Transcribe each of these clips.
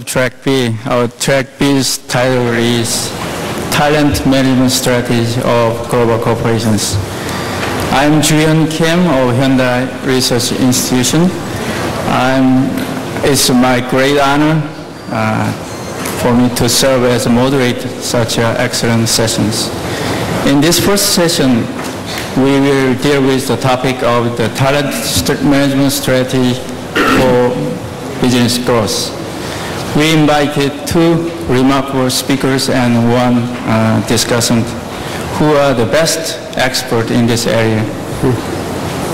Track B. Our Track B's title is Talent Management Strategy of Global Corporations. I'm Juhyun Kim of Hyundai Research Institution. It's my great honor for me to serve as a moderator such excellent sessions. In this first session, we will deal with the topic of the talent management strategy for business growth. We invited two remarkable speakers and one discussant who are the best expert in this area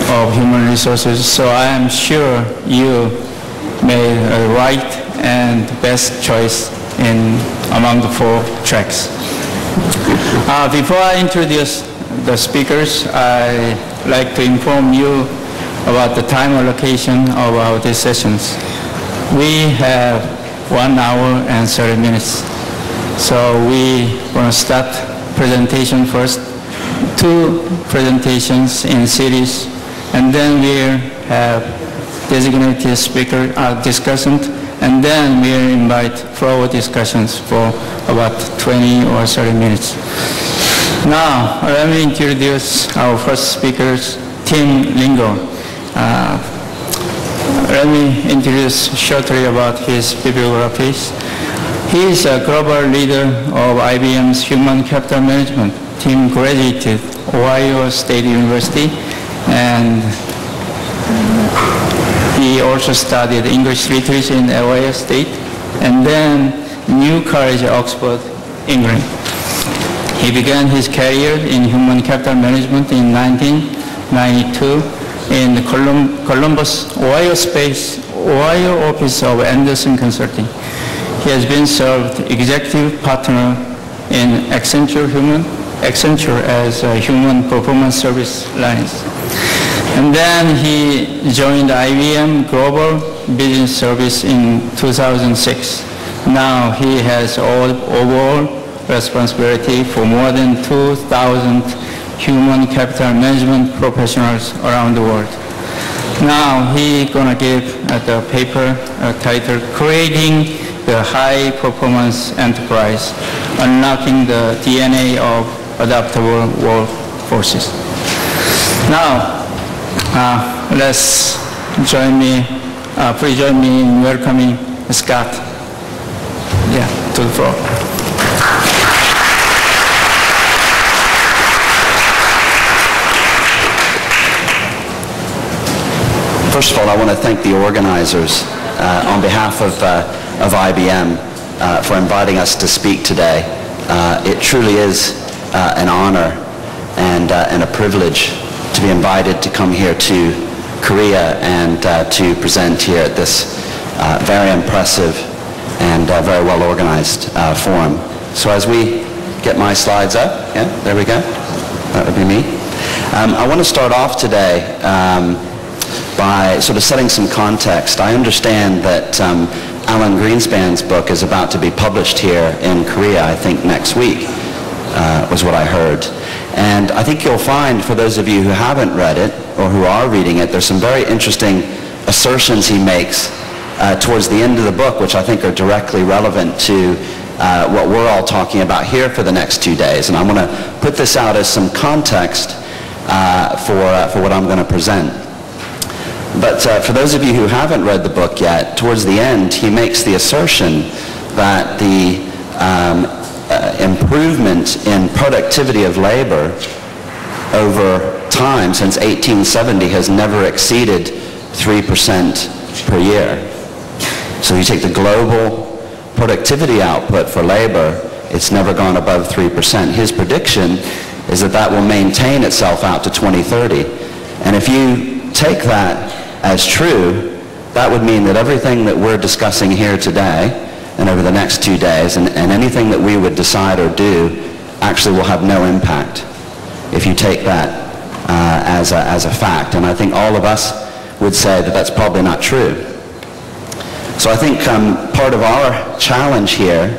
of human resources. So I am sure you made a right and best choice among the four tracks. Before I introduce the speakers, I'd like to inform you about the time allocation of our these sessions. We have 1 hour and 30 minutes. So we want to start presentation first, 2 presentations in series, and then we'll have designated speaker discussant, and then we'll invite floor discussions for about 20 or 30 minutes. Now, let me introduce our first speaker, Tim Ringo. Let me introduce shortly about his bibliographies. He is a global leader of IBM's Human Capital Management. Tim graduated Ohio State University, and he also studied English literature in Ohio State, and then New College, Oxford, England. He began his career in Human Capital Management in 1992 in the Columbus, Ohio office of Anderson Consulting. He has been served executive partner in Accenture as a human performance service lines. And then he joined IBM Global Business Service in 2006. Now he has overall responsibility for more than 2,000 human capital management professionals around the world. Now he's gonna give the paper titled Creating the High Performance Enterprise, Unlocking the DNA of Adaptable Workforces. Now, please join me in welcoming Scott to the floor. First of all, I want to thank the organizers on behalf of IBM for inviting us to speak today. It truly is an honor and a privilege to be invited to come here to Korea and to present here at this very impressive and very well organized forum. So as we get my slides up, there we go. That would be me. I want to start off today by sort of setting some context. I understand that Alan Greenspan's book is about to be published here in Korea, I think next week, was what I heard. And I think you'll find, for those of you who haven't read it, or who are reading it, there's some very interesting assertions he makes towards the end of the book, which I think are directly relevant to what we're all talking about here for the next 2 days. And I'm going to put this out as some context for what I'm going to present. But for those of you who haven't read the book yet, towards the end, he makes the assertion that the improvement in productivity of labor over time since 1870 has never exceeded 3% per year. So you take the global productivity output for labor, it's never gone above 3%. His prediction is that that will maintain itself out to 2030. And if you take that as true, that would mean that everything that we're discussing here today and over the next 2 days and anything that we would decide or do actually will have no impact if you take that as a fact. And I think all of us would say that that's probably not true. So I think part of our challenge here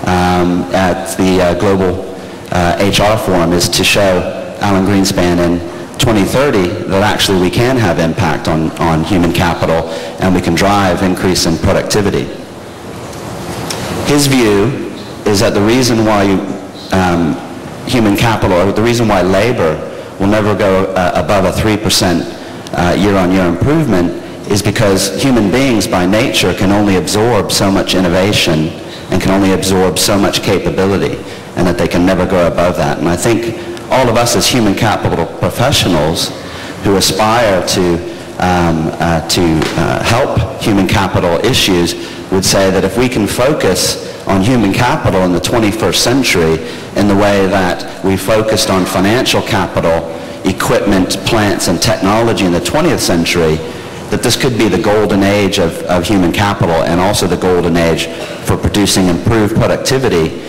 at the Global HR Forum is to show Alan Greenspan in 2030 that actually we can have impact on human capital and we can drive increase in productivity. His view is that the reason why human capital, or the reason why labor will never go above a 3% year-on-year improvement is because human beings by nature can only absorb so much innovation and can only absorb so much capability, and that they can never go above that. And I think all of us as human capital professionals who aspire to help human capital issues would say that if we can focus on human capital in the 21st century in the way that we focused on financial capital, equipment, plants, and technology in the 20th century, that this could be the golden age of human capital, and also the golden age for producing improved productivity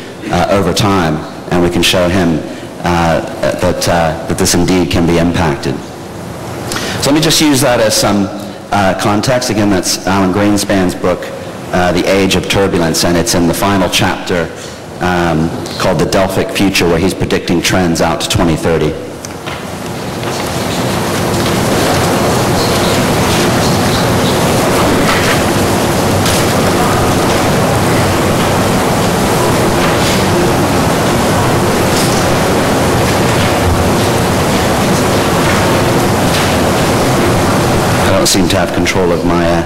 over time. And we can show him that this indeed can be impacted. So let me just use that as some context. Again, that's Alan Greenspan's book, The Age of Turbulence, and it's in the final chapter called The Delphic Future, where he's predicting trends out to 2030. I don't seem to have control of my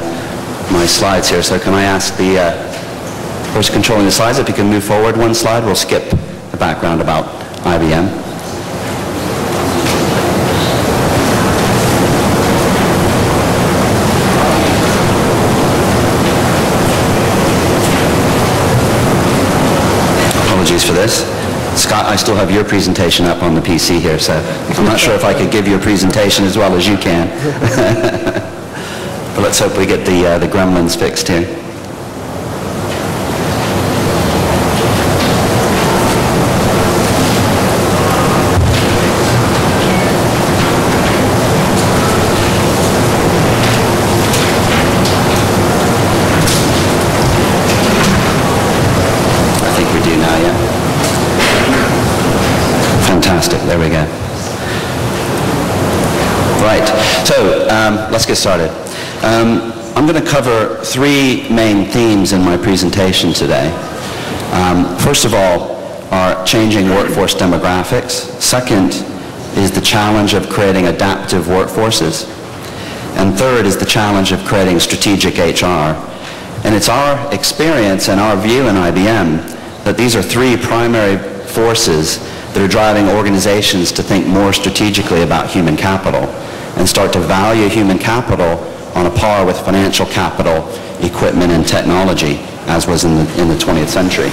slides here, so can I ask the person controlling the slides if you can move forward one slide? We'll skip the background about IBM. Apologies for this. Scott, I still have your presentation up on the PC here, so I'm not sure if I could give you a presentation as well as you can. But let's hope we get the gremlins fixed here. I think we do now, yeah? Fantastic, there we go. Right, so let's get started. I'm going to cover three main themes in my presentation today. First of all are changing workforce demographics. Second is the challenge of creating adaptive workforces. And third is the challenge of creating strategic HR. And it's our experience and our view in IBM that these are three primary forces that are driving organizations to think more strategically about human capital and start to value human capital on a par with financial capital, equipment, and technology, as was in the 20th century.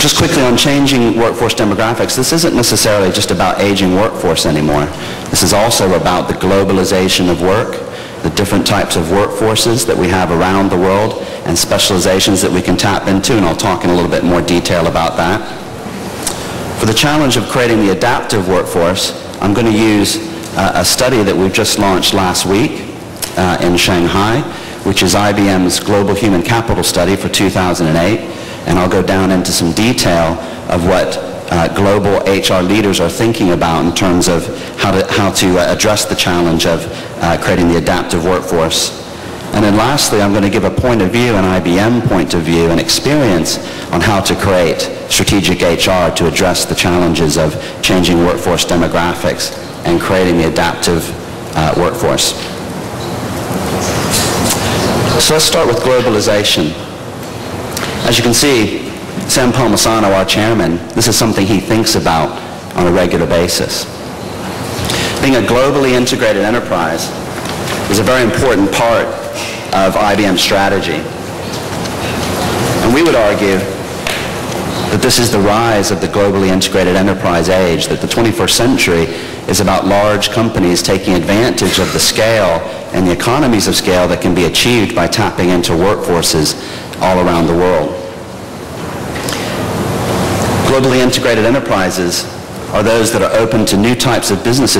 Just quickly on changing workforce demographics, this isn't necessarily just about aging workforce anymore. This is also about the globalization of work, the different types of workforces that we have around the world, and specializations that we can tap into, and I'll talk in a little bit more detail about that. For the challenge of creating the adaptive workforce, I'm going to use a study that we've just launched last week in Shanghai, which is IBM's Global Human Capital Study for 2008, and I'll go down into some detail of what global HR leaders are thinking about in terms of how to address the challenge of creating the adaptive workforce. And then lastly, I'm going to give a point of view, an IBM point of view, and experience on how to create strategic HR to address the challenges of changing workforce demographics and creating the adaptive workforce. So let's start with globalization. As you can see, Sam Palmisano, our chairman, this is something he thinks about on a regular basis. Being a globally integrated enterprise is a very important part of IBM's strategy. And we would argue that this is the rise of the globally integrated enterprise age, that the 21st century is about large companies taking advantage of the scale and the economies of scale that can be achieved by tapping into workforces all around the world. Globally integrated enterprises are those that are open to new types of business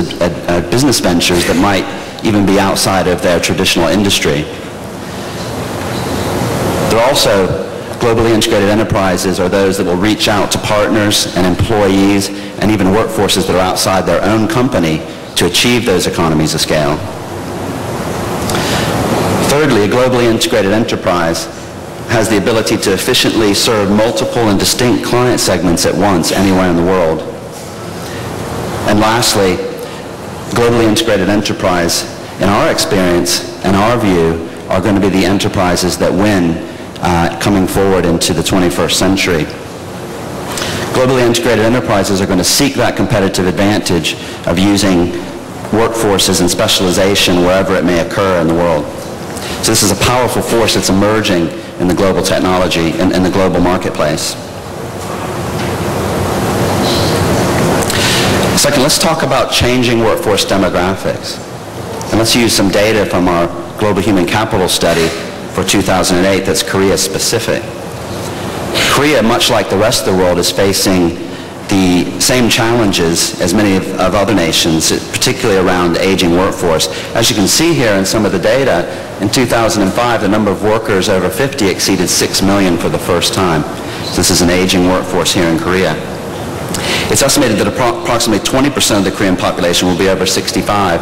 ventures that might even be outside of their traditional industry. They're also globally integrated enterprises are those that will reach out to partners and employees and even workforces that are outside their own company to achieve those economies of scale. Thirdly, a globally integrated enterprise has the ability to efficiently serve multiple and distinct client segments at once anywhere in the world. And lastly, globally integrated enterprise, in our experience and our view, are going to be the enterprises that win coming forward into the 21st century. Globally integrated enterprises are going to seek that competitive advantage of using workforces and specialization wherever it may occur in the world. So this is a powerful force that's emerging in the global technology and in the global marketplace. Second, let's talk about changing workforce demographics. And let's use some data from our Global Human Capital Study for 2008 that's Korea specific. Korea, much like the rest of the world, is facing the same challenges as many of other nations, particularly around aging workforce. As you can see here in some of the data, in 2005 the number of workers over 50 exceeded 6 million for the first time. So this is an aging workforce here in Korea. It's estimated that approximately 20% of the Korean population will be over 65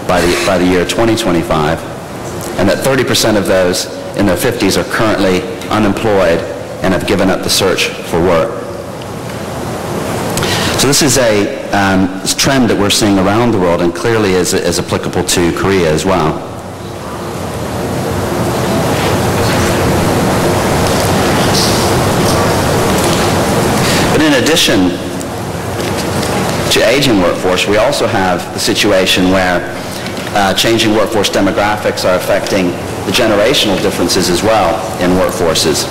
by the year 2025, and that 30% of those in their 50s are currently unemployed and have given up the search for work. So this is a trend that we're seeing around the world and clearly is applicable to Korea as well. But in addition to aging workforce, we also have the situation where changing workforce demographics are affecting the generational differences as well in workforces.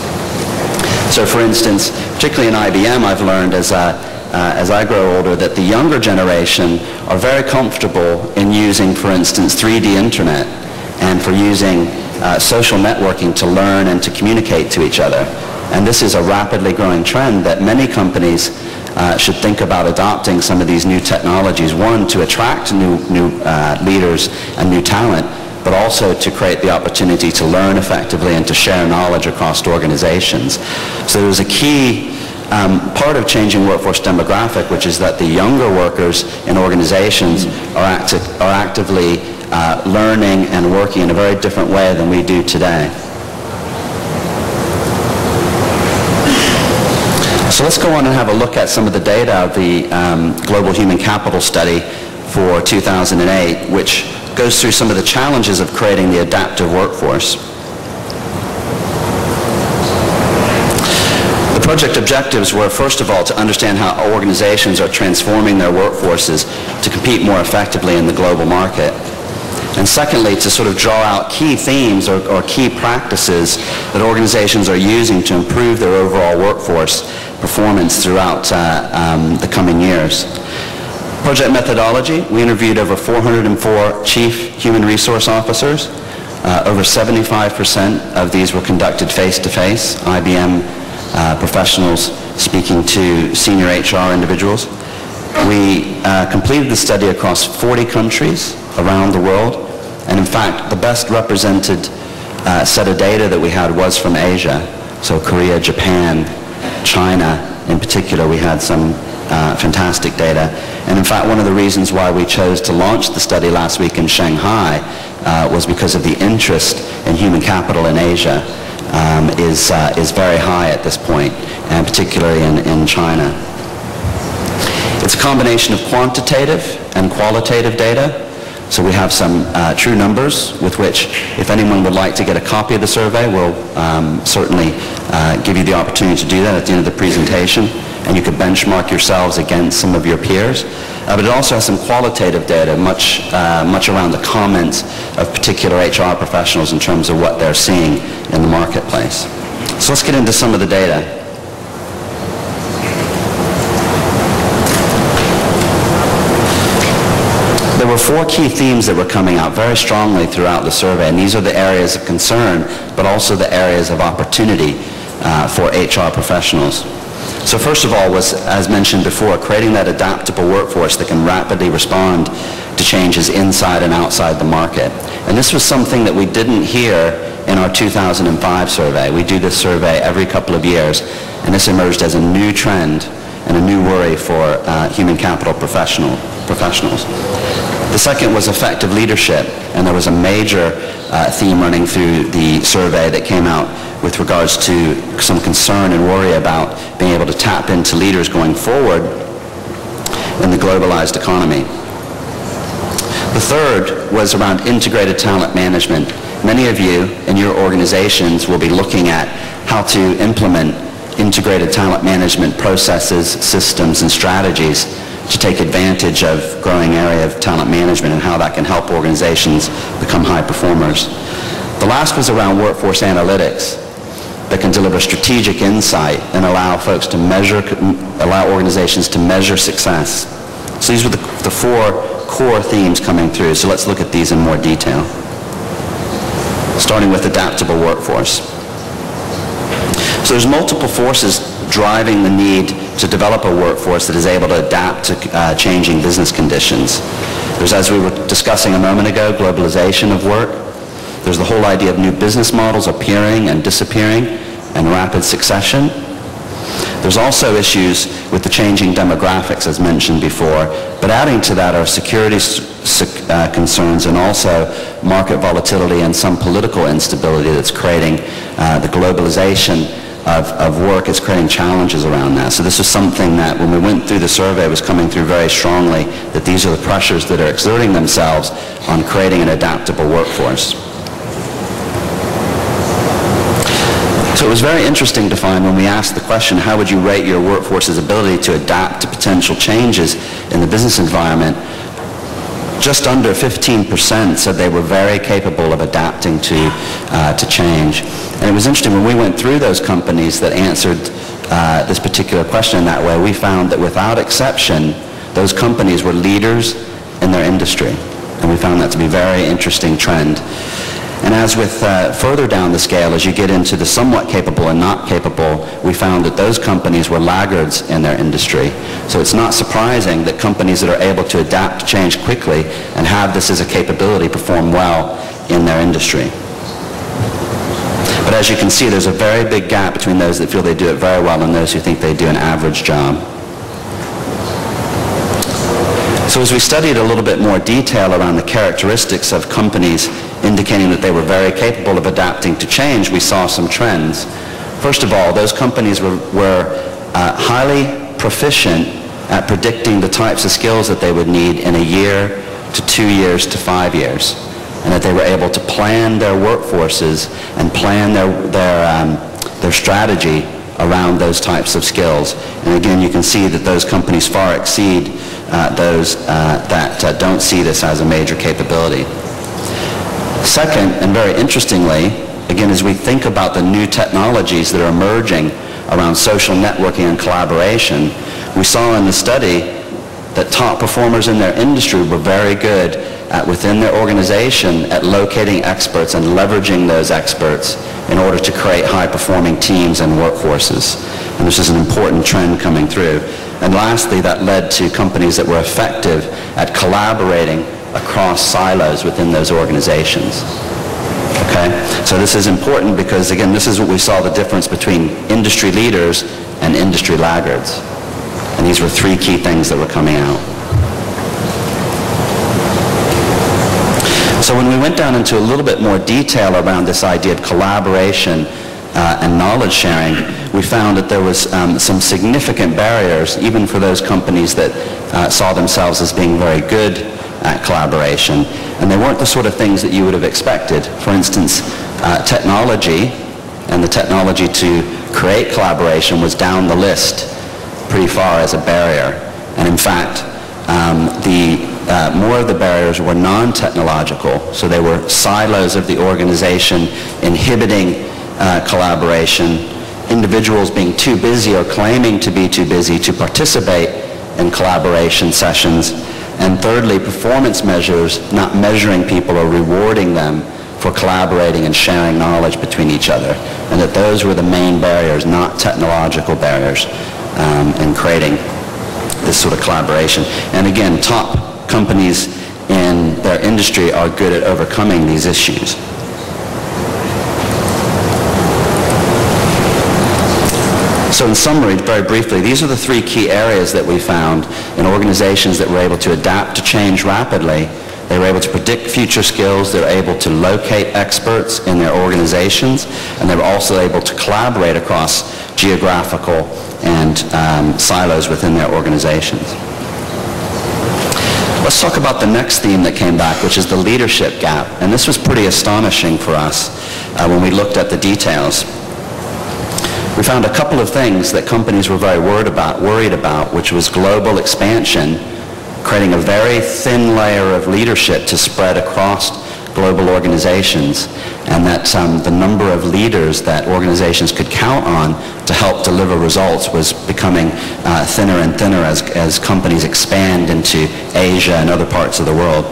So for instance, particularly in IBM, I've learned as I grow older that the younger generation are very comfortable in using, for instance, 3D internet and for using social networking to learn and to communicate to each other. And this is a rapidly growing trend that many companies should think about adopting some of these new technologies. One, to attract new leaders and new talent, but also to create the opportunity to learn effectively and to share knowledge across organizations. So there's a key part of changing workforce demographic, which is that the younger workers in organizations are actively learning and working in a very different way than we do today. So let's go on and have a look at some of the data of the Global Human Capital Study for 2008, which goes through some of the challenges of creating the adaptive workforce. The project objectives were, first of all, to understand how organizations are transforming their workforces to compete more effectively in the global market. And secondly, to sort of draw out key themes or key practices that organizations are using to improve their overall workforce performance throughout the coming years. Project methodology, we interviewed over 404 chief human resource officers. Over 75% of these were conducted face-to-face, IBM professionals speaking to senior HR individuals. We completed the study across 40 countries around the world, and in fact the best represented set of data that we had was from Asia, so Korea, Japan, China in particular. We had some fantastic data, and in fact one of the reasons why we chose to launch the study last week in Shanghai was because of the interest in human capital in Asia is very high at this point, and particularly in China. It's a combination of quantitative and qualitative data. So we have some true numbers with which, if anyone would like to get a copy of the survey, we'll certainly give you the opportunity to do that at the end of the presentation, and you could benchmark yourselves against some of your peers. But it also has some qualitative data, much around the comments of particular HR professionals in terms of what they're seeing in the marketplace. So let's get into some of the data. There were 4 key themes that were coming out very strongly throughout the survey, and these are the areas of concern, but also the areas of opportunity for HR professionals. So first of all was, as mentioned before, creating that adaptable workforce that can rapidly respond to changes inside and outside the market. And this was something that we didn't hear in our 2005 survey. We do this survey every couple of years, and this emerged as a new trend and a new worry for human capital professionals. The second was effective leadership, and there was a major theme running through the survey that came out with regards to some concern and worry about being able to tap into leaders going forward in the globalized economy. The third was around integrated talent management. Many of you in your organizations will be looking at how to implement integrated talent management processes, systems, and strategies to take advantage of growing area of talent management and how that can help organizations become high performers. The last was around workforce analytics that can deliver strategic insight and allow folks to measure, allow organizations to measure success. So these were the four core themes coming through. So let's look at these in more detail. Starting with adaptable workforce. So there's multiple forces driving the need to develop a workforce that is able to adapt to changing business conditions. There's, as we were discussing a moment ago, globalization of work. There's the whole idea of new business models appearing and disappearing in rapid succession. There's also issues with the changing demographics, as mentioned before, but adding to that are security concerns and also market volatility and some political instability that's creating the globalization of work is creating challenges around that. So this is something that when we went through the survey was coming through very strongly, that these are the pressures that are exerting themselves on creating an adaptable workforce. So it was very interesting to find when we asked the question, how would you rate your workforce's ability to adapt to potential changes in the business environment? Just under 15% said they were very capable of adapting to change. And it was interesting, when we went through those companies that answered this particular question in that way, we found that without exception, those companies were leaders in their industry. And we found that to be a very interesting trend. And as with further down the scale, as you get into the somewhat capable and not capable, we found that those companies were laggards in their industry. So it's not surprising that companies that are able to adapt to change quickly and have this as a capability perform well in their industry. But as you can see, there's a very big gap between those that feel they do it very well and those who think they do an average job. So as we studied a little bit more detail around the characteristics of companies indicating that they were very capable of adapting to change, we saw some trends. First of all, those companies were highly proficient at predicting the types of skills that they would need in a year to 2 years to 5 years, and that they were able to plan their workforces and plan their strategy around those types of skills. And again, you can see that those companies far exceed those that don't see this as a major capability. Second, and very interestingly, again, as we think about the new technologies that are emerging around social networking and collaboration, we saw in the study that top performers in their industry were very good at, within their organization, at locating experts and leveraging those experts in order to create high-performing teams and workforces. And this is an important trend coming through. And lastly, that led to companies that were effective at collaborating across silos within those organizations. Okay? So this is important because, again, this is what we saw the difference between industry leaders and industry laggards. And these were three key things that were coming out. So when we went down into a little bit more detail around this idea of collaboration and knowledge sharing, we found that there was some significant barriers, even for those companies that saw themselves as being very good at collaboration. And they weren't the sort of things that you would have expected. For instance, technology and the technology to create collaboration was down the list pretty far as a barrier. And in fact, more of the barriers were non-technological, so they were silos of the organization inhibiting collaboration, individuals being too busy or claiming to be too busy to participate in collaboration sessions, and thirdly, performance measures not measuring people or rewarding them for collaborating and sharing knowledge between each other, and that those were the main barriers, not technological barriers, in creating this sort of collaboration. And again, top companies in their industry are good at overcoming these issues. So in summary, very briefly, these are the three key areas that we found in organizations that were able to adapt to change rapidly They were able to predict future skills. They were able to locate experts in their organizations, and they were also able to collaborate across geographical and silos within their organizations. Let's talk about the next theme that came back, which is the leadership gap. And this was pretty astonishing for us when we looked at the details. We found a couple of things that companies were very worried about, which was global expansion, creating a very thin layer of leadership to spread across global organizations, and that the number of leaders that organizations could count on to help deliver results was becoming thinner and thinner as companies expand into Asia and other parts of the world.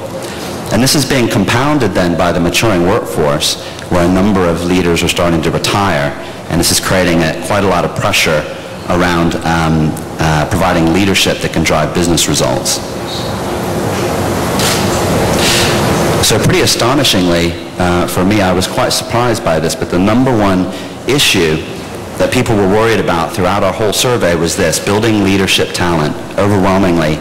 And this is being compounded then by the maturing workforce, where a number of leaders are starting to retire, and this is creating quite a lot of pressure around providing leadership that can drive business results. So pretty astonishingly, for me, I was quite surprised by this, but the number one issue that people were worried about throughout our whole survey was this: building leadership talent. Overwhelmingly,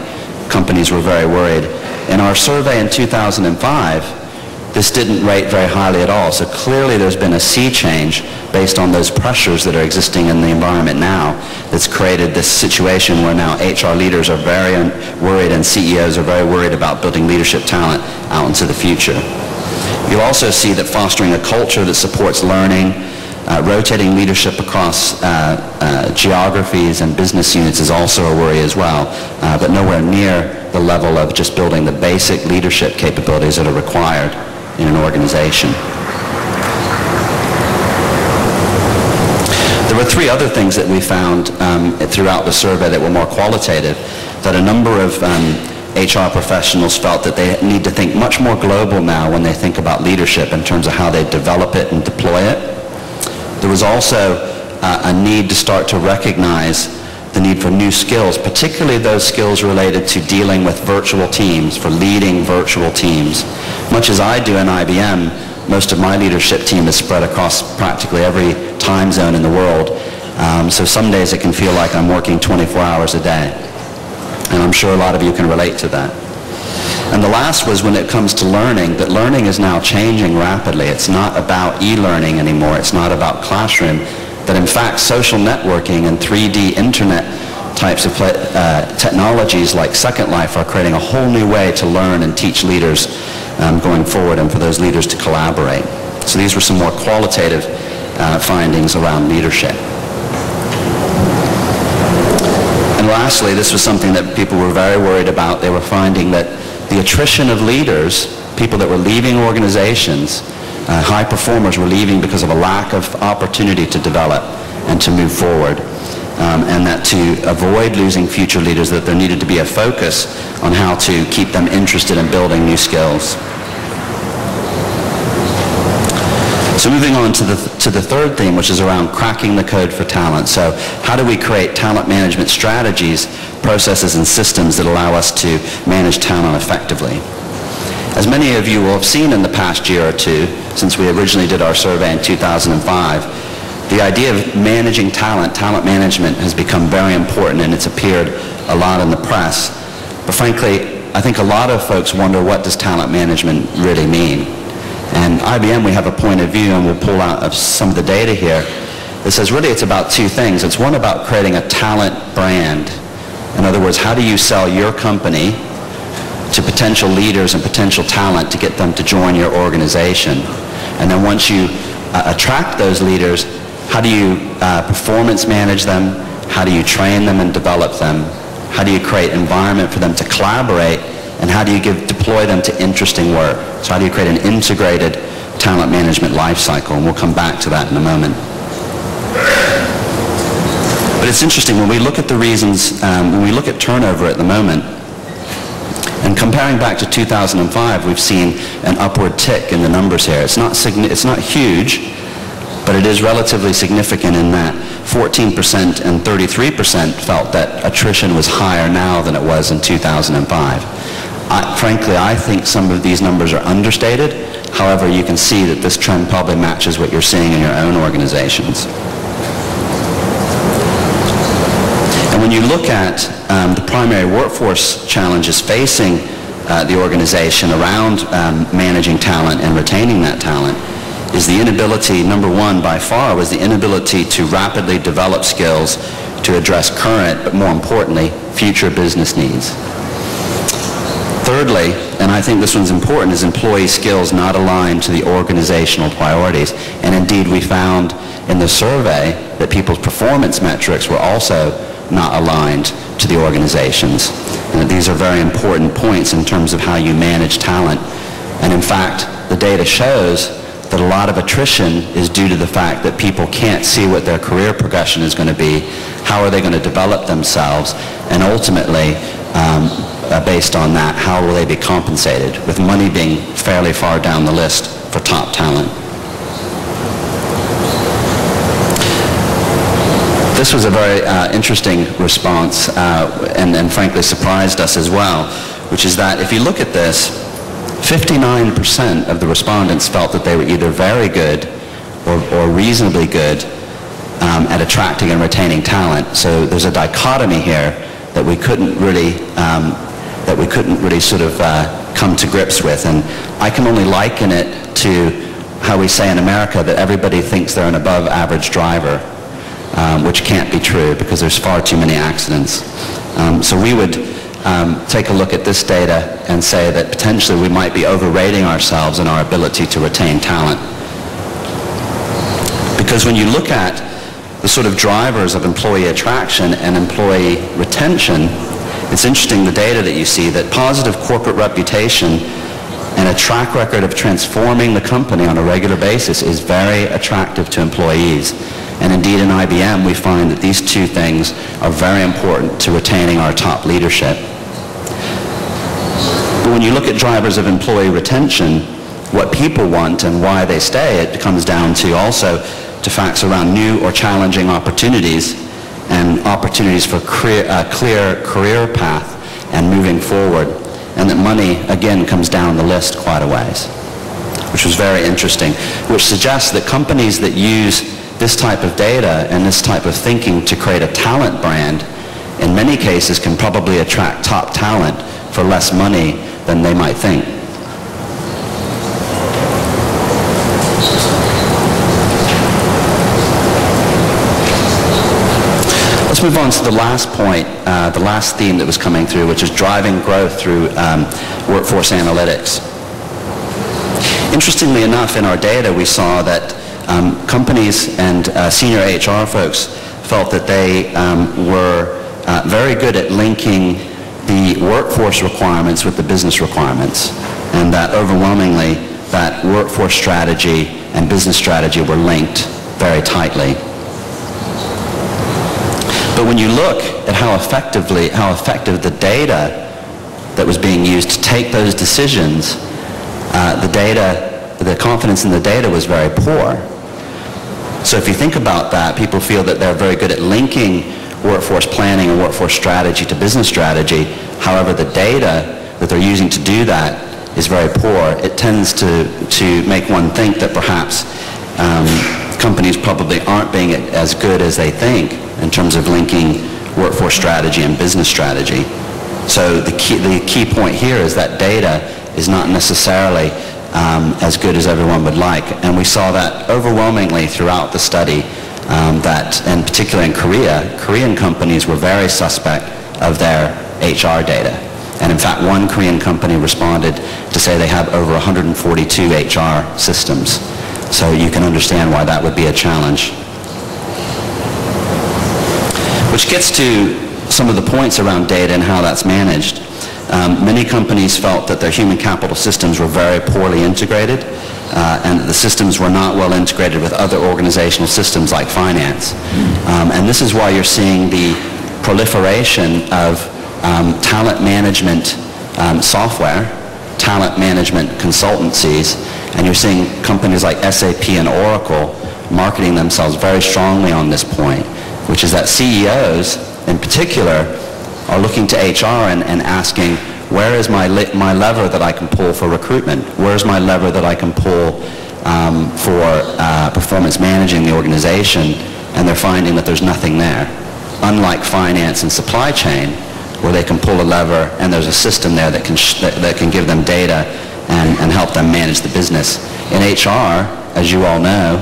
companies were very worried. In our survey in 2005, this didn't rate very highly at all. So clearly there's been a sea change based on those pressures that are existing in the environment now that's created this situation where now HR leaders are very worried and CEOs are very worried about building leadership talent out into the future. You'll also see that fostering a culture that supports learning, rotating leadership across geographies and business units is also a worry as well, but nowhere near the level of just building the basic leadership capabilities that are required in an organization. There were three other things that we found throughout the survey that were more qualitative, that a number of HR professionals felt that they need to think much more global now when they think about leadership in terms of how they develop it and deploy it. There was also a need to start to recognize the need for new skills, particularly those skills related to dealing with virtual teams, for leading virtual teams. Much as I do in IBM, most of my leadership team is spread across practically every time zone in the world. So some days it can feel like I'm working 24 hours a day. And I'm sure a lot of you can relate to that. And the last was when it comes to learning, that learning is now changing rapidly. It's not about e-learning anymore. It's not about classroom. That in fact social networking and 3D internet types of technologies like Second Life are creating a whole new way to learn and teach leaders going forward, and for those leaders to collaborate. So these were some more qualitative findings around leadership. And lastly, this was something that people were very worried about. They were finding that the attrition of leaders, people that were leaving organizations, high performers were leaving because of a lack of opportunity to develop and to move forward. And that to avoid losing future leaders, that there needed to be a focus on how to keep them interested in building new skills. So moving on to the third theme, which is around cracking the code for talent. So how do we create talent management strategies, processes, and systems that allow us to manage talent effectively? As many of you will have seen in the past year or two, since we originally did our survey in 2005, the idea of managing talent management has become very important, and it's appeared a lot in the press. But frankly, I think a lot of folks wonder, what does talent management really mean? And IBM, we have a point of view, and we'll pull out some of the data here that says really it's about two things. It's one about creating a talent brand. In other words, how do you sell your company to potential leaders and potential talent to get them to join your organization? And then once you attract those leaders, how do you performance manage them? How do you train them and develop them? How do you create an environment for them to collaborate? And how do you deploy them to interesting work? So how do you create an integrated talent management life cycle? And we'll come back to that in a moment. But it's interesting, when we look at the reasons, when we look at turnover at the moment, and comparing back to 2005, we've seen an upward tick in the numbers here. It's not huge, but it is relatively significant in that 14% and 33% felt that attrition was higher now than it was in 2005. Frankly, I think some of these numbers are understated. However, you can see that this trend probably matches what you're seeing in your own organizations. And when you look at the primary workforce challenges facing the organization around managing talent and retaining that talent is the inability, number one by far, was the inability to rapidly develop skills to address current, but more importantly, future business needs. Thirdly, and I think this one's important, is employee skills not aligned to the organizational priorities. And indeed, we found in the survey that people's performance metrics were also not aligned to the organizations. And these are very important points in terms of how you manage talent. And in fact, the data shows that a lot of attrition is due to the fact that people can't see what their career progression is going to be, how are they going to develop themselves, and ultimately, based on that, how will they be compensated, with money being fairly far down the list for top talent. This was a very interesting response and frankly surprised us as well, which is that if you look at this, 59% of the respondents felt that they were either very good or reasonably good at attracting and retaining talent. So there's a dichotomy here that we couldn't really sort of come to grips with. And I can only liken it to how we say in America that everybody thinks they're an above average driver, which can't be true because there's far too many accidents. So we would take a look at this data and say that potentially we might be overrating ourselves in our ability to retain talent. Because when you look at the sort of drivers of employee attraction and employee retention, it's interesting the data that you see that positive corporate reputation and a track record of transforming the company on a regular basis is very attractive to employees. And indeed in IBM we find that these two things are very important to retaining our top leadership. But when you look at drivers of employee retention, what people want and why they stay, it comes down to also to facts around new or challenging opportunities and opportunities for a clear career path and moving forward. And that money, again, comes down the list quite a ways, which was very interesting, which suggests that companies that use this type of data and this type of thinking to create a talent brand, in many cases can probably attract top talent for less money than they might think. Let's move on to the last point, the last theme that was coming through, which is driving growth through workforce analytics. Interestingly enough, in our data, we saw that companies and senior HR folks felt that they were very good at linking the workforce requirements with the business requirements, and that overwhelmingly that workforce strategy and business strategy were linked very tightly. But when you look at how effective the data that was being used to take those decisions, the confidence in the data was very poor. So if you think about that, people feel that they're very good at linking workforce planning and workforce strategy to business strategy. However, the data that they're using to do that is very poor. It tends to make one think that perhaps companies probably aren't being as good as they think in terms of linking workforce strategy and business strategy. So the key point here is that data is not necessarily as good as everyone would like. And we saw that overwhelmingly throughout the study, that, and particularly in Korea, Korean companies were very suspect of their HR data. And in fact, one Korean company responded to say they have over 142 HR systems. So you can understand why that would be a challenge. Which gets to some of the points around data and how that's managed. Many companies felt that their human capital systems were very poorly integrated, and that the systems were not well integrated with other organizational systems like finance. And this is why you're seeing the proliferation of talent management software, talent management consultancies, and you're seeing companies like SAP and Oracle marketing themselves very strongly on this point, which is that CEOs in particular are looking to HR and asking, where is my lever that I can pull for recruitment? Where's my lever that I can pull for performance managing the organization? And they're finding that there's nothing there. Unlike finance and supply chain, where they can pull a lever and there's a system there that can give them data and help them manage the business. In HR, as you all know,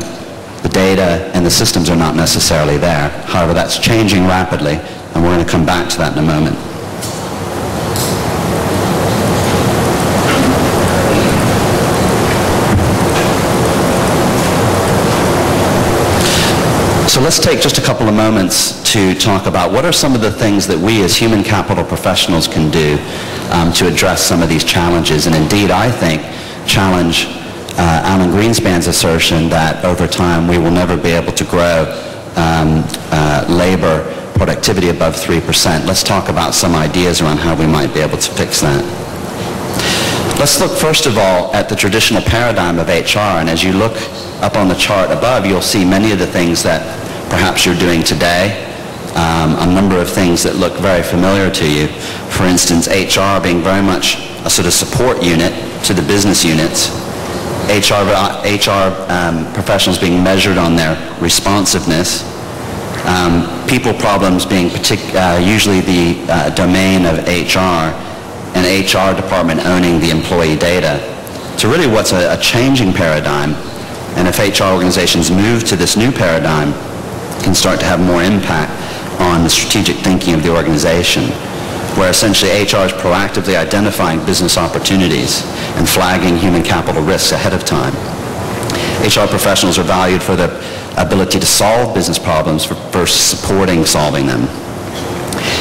the data and the systems are not necessarily there. However, that's changing rapidly, and we're going to come back to that in a moment. So let's take just a couple of moments to talk about what are some of the things that we as human capital professionals can do to address some of these challenges, and indeed I think challenge Alan Greenspan's assertion that over time we will never be able to grow labor productivity above 3%. Let's talk about some ideas around how we might be able to fix that. Let's look first of all at the traditional paradigm of HR, and as you look up on the chart above, you'll see many of the things that perhaps you're doing today, a number of things that look very familiar to you. For instance, HR being very much a sort of support unit to the business units, HR professionals being measured on their responsiveness, people problems being usually the domain of HR, and HR department owning the employee data. So really what's a changing paradigm, and if HR organizations move to this new paradigm, can start to have more impact on the strategic thinking of the organization, where essentially HR is proactively identifying business opportunities and flagging human capital risks ahead of time. HR professionals are valued for their ability to solve business problems versus supporting solving them.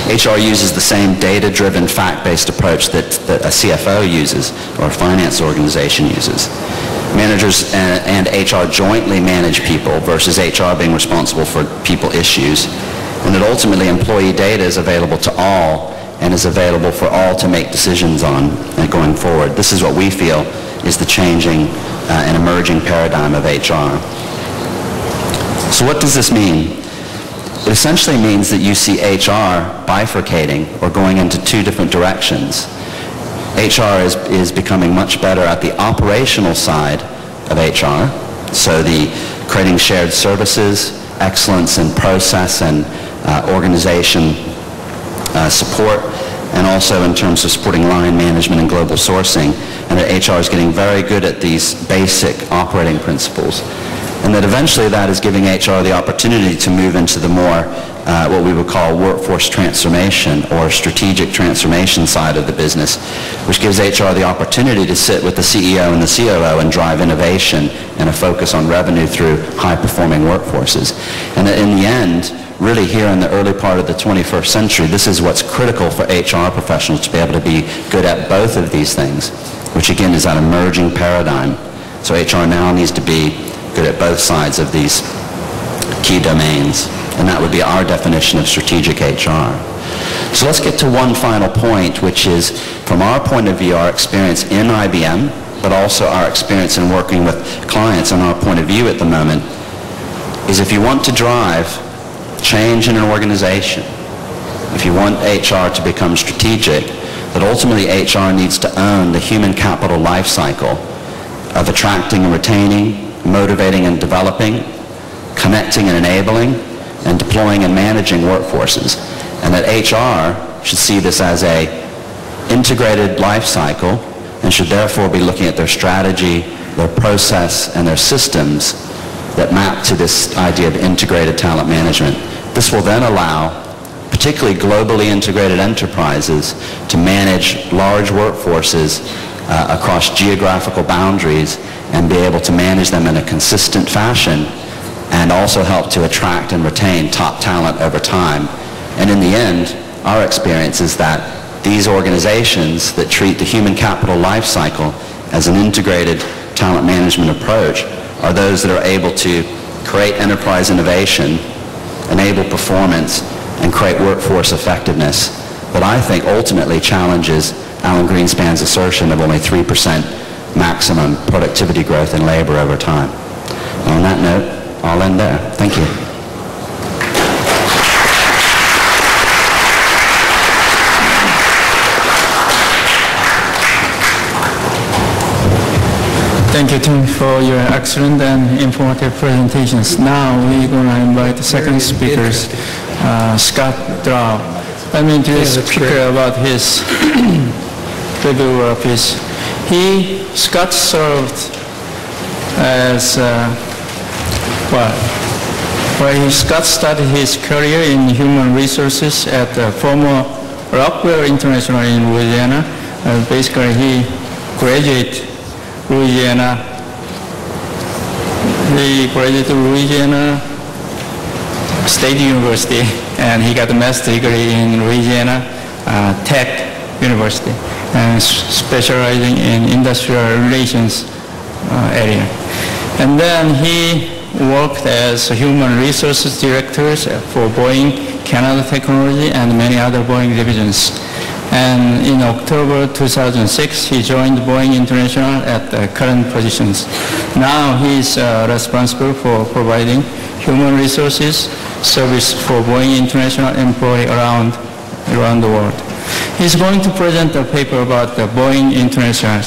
HR uses the same data-driven, fact-based approach that a CFO uses or a finance organization uses. Managers and HR jointly manage people versus HR being responsible for people issues. And that ultimately employee data is available to all and is available for all to make decisions on going forward. This is what we feel is the changing and emerging paradigm of HR. So what does this mean? It essentially means that you see HR bifurcating or going into two different directions. HR is becoming much better at the operational side of HR, so the creating shared services, excellence in process and organization support, and also in terms of supporting line management and global sourcing, and that HR is getting very good at these basic operating principles. And that eventually that is giving HR the opportunity to move into the more, what we would call workforce transformation or strategic transformation side of the business, which gives HR the opportunity to sit with the CEO and the COO and drive innovation and a focus on revenue through high-performing workforces. And that in the end, really here in the early part of the 21st century, this is what's critical for HR professionals to be able to be good at both of these things, which again is that emerging paradigm. So HR now needs to be good at both sides of these key domains, and that would be our definition of strategic HR. So let's get to one final point, which is, from our point of view, our experience in IBM, but also our experience in working with clients, and our point of view at the moment, is if you want to drive change in an organization, if you want HR to become strategic, that ultimately HR needs to own the human capital life cycle of attracting and retaining, motivating and developing, connecting and enabling, and deploying and managing workforces. And that HR should see this as an integrated life cycle and should therefore be looking at their strategy, their process, and their systems that map to this idea of integrated talent management. This will then allow particularly globally integrated enterprises to manage large workforces across geographical boundaries and be able to manage them in a consistent fashion, and also help to attract and retain top talent over time. And in the end, our experience is that these organizations that treat the human capital life cycle as an integrated talent management approach are those that are able to create enterprise innovation, enable performance, and create workforce effectiveness that I think ultimately challenges Alan Greenspan's assertion of only 3% maximum productivity growth in labor over time. And on that note, I'll end there. Thank you. Thank you, Tim, for your excellent and informative presentations. Now we're going to invite the second speaker, Scott Drach let me introduce the speaker about his review of his. He served as he started his career in human resources at the former Rockwell International in Louisiana. Basically, he graduated Louisiana State University, and he got a master's degree in Louisiana Tech University, and specializing in industrial relations area. And then he worked as human resources director for Boeing Canada Technology and many other Boeing divisions. And in October 2006, he joined Boeing International at the current positions. Now he is responsible for providing human resources service for Boeing International employees around the world. He's going to present a paper about the Boeing International.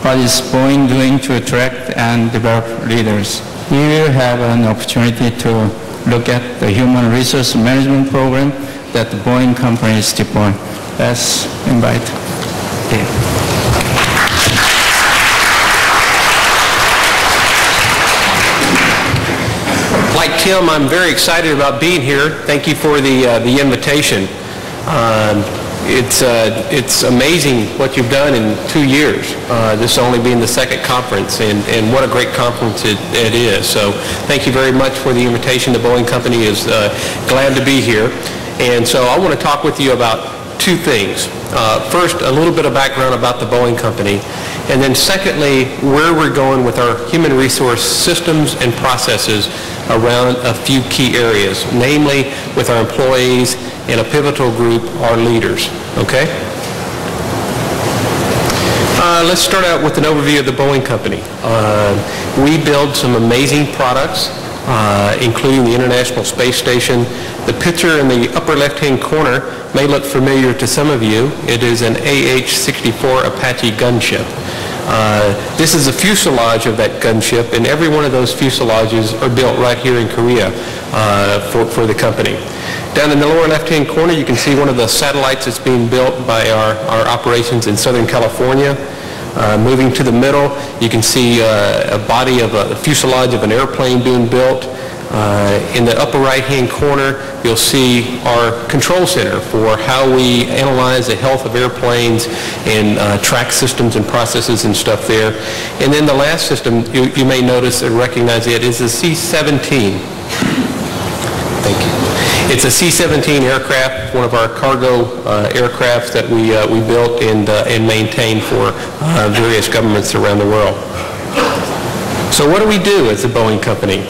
What is Boeing doing to attract and develop leaders? We will have an opportunity to look at the human resource management program that the Boeing Company is deploying. Let's invite him. Like Tim, I'm very excited about being here. Thank you for the invitation. It's amazing what you've done in 2 years. This only being the second conference, and what a great conference it is. So thank you very much for the invitation. The Boeing Company is glad to be here. And so I want to talk with you about two things. First, a little bit of background about the Boeing Company, and then secondly, where we're going with our human resource systems and processes around a few key areas, namely with our employees and a pivotal group, our leaders. Okay? Let's start out with an overview of the Boeing Company. We build some amazing products, including the International Space Station. The picture in the upper left-hand corner may look familiar to some of you. It is an AH-64 Apache gunship. This is the fuselage of that gunship, and every one of those fuselages are built right here in Korea for the company. Down in the lower left-hand corner, you can see one of the satellites that's being built by our operations in Southern California. Moving to the middle, you can see a body of a fuselage of an airplane being built. In the upper right-hand corner, you'll see our control center for how we analyze the health of airplanes and track systems and processes and stuff there. And then the last system you may notice and recognize it is the C-17. Thank you. It's a C-17 aircraft, one of our cargo aircraft that we built and maintain for various governments around the world. So what do we do as the Boeing Company?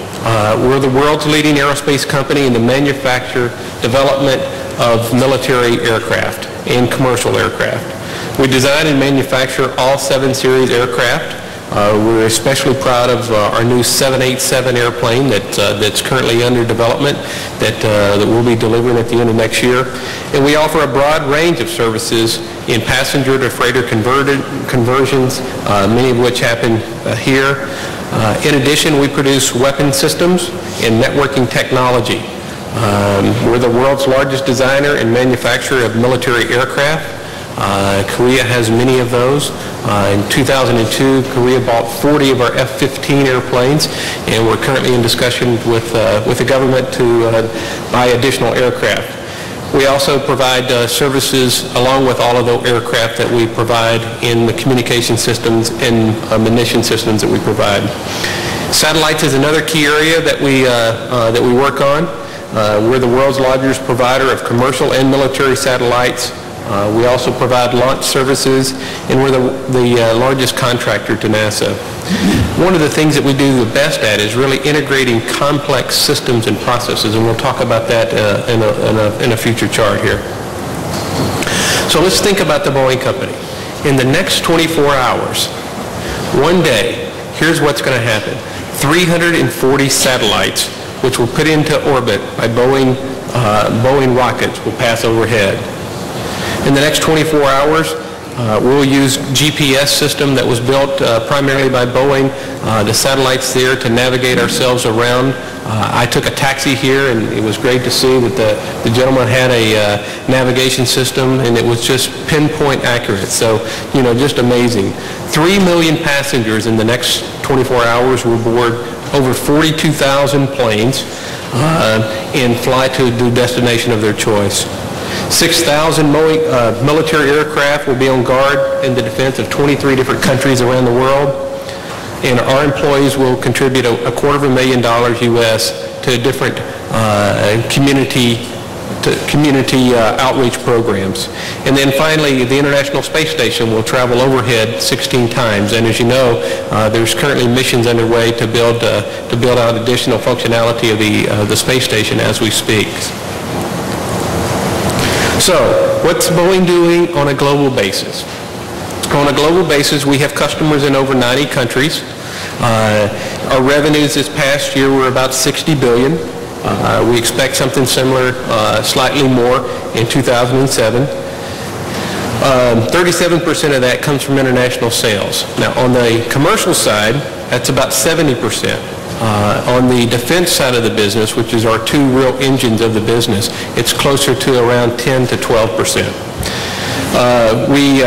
We're the world's leading aerospace company in the manufacture, development of military aircraft and commercial aircraft. We design and manufacture all 7 series aircraft. We're especially proud of our new 787 airplane that's currently under development that we'll be delivering at the end of next year. And we offer a broad range of services in passenger to freighter conversions, many of which happen here. In addition, we produce weapon systems and networking technology. We're the world's largest designer and manufacturer of military aircraft. Korea has many of those. In 2002, Korea bought 40 of our F-15 airplanes, and we're currently in discussion with the government to buy additional aircraft. We also provide services along with all of the aircraft that we provide in the communication systems and munition systems that we provide. Satellites is another key area that we work on. We're the world's largest provider of commercial and military satellites. We also provide launch services, and we're the largest contractor to NASA. One of the things that we do the best at is really integrating complex systems and processes, and we'll talk about that in a future chart here. So let's think about the Boeing Company. In the next 24 hours, one day, here's what's going to happen. 340 satellites, which were put into orbit by Boeing rockets, will pass overhead. In the next 24 hours, We'll use GPS system that was built primarily by Boeing, the satellites there to navigate ourselves around. I took a taxi here, and it was great to see that the gentleman had a navigation system, and it was just pinpoint accurate. So, you know, just amazing. 3 million passengers in the next 24 hours will board over 42,000 planes and fly to the destination of their choice. 6,000 military aircraft will be on guard in the defense of 23 different countries around the world. And our employees will contribute a $250,000 US to different community outreach programs. And then finally, the International Space Station will travel overhead 16 times. And as you know, there's currently missions underway to build out additional functionality of the space station as we speak. So, what's Boeing doing on a global basis? On a global basis, we have customers in over 90 countries. Our revenues this past year were about $60 billion. We expect something similar, slightly more, in 2007. 37% of that comes from international sales. Now, on the commercial side, that's about 70%. On the defense side of the business, which is our two real engines of the business, it's closer to around 10 to 12%. We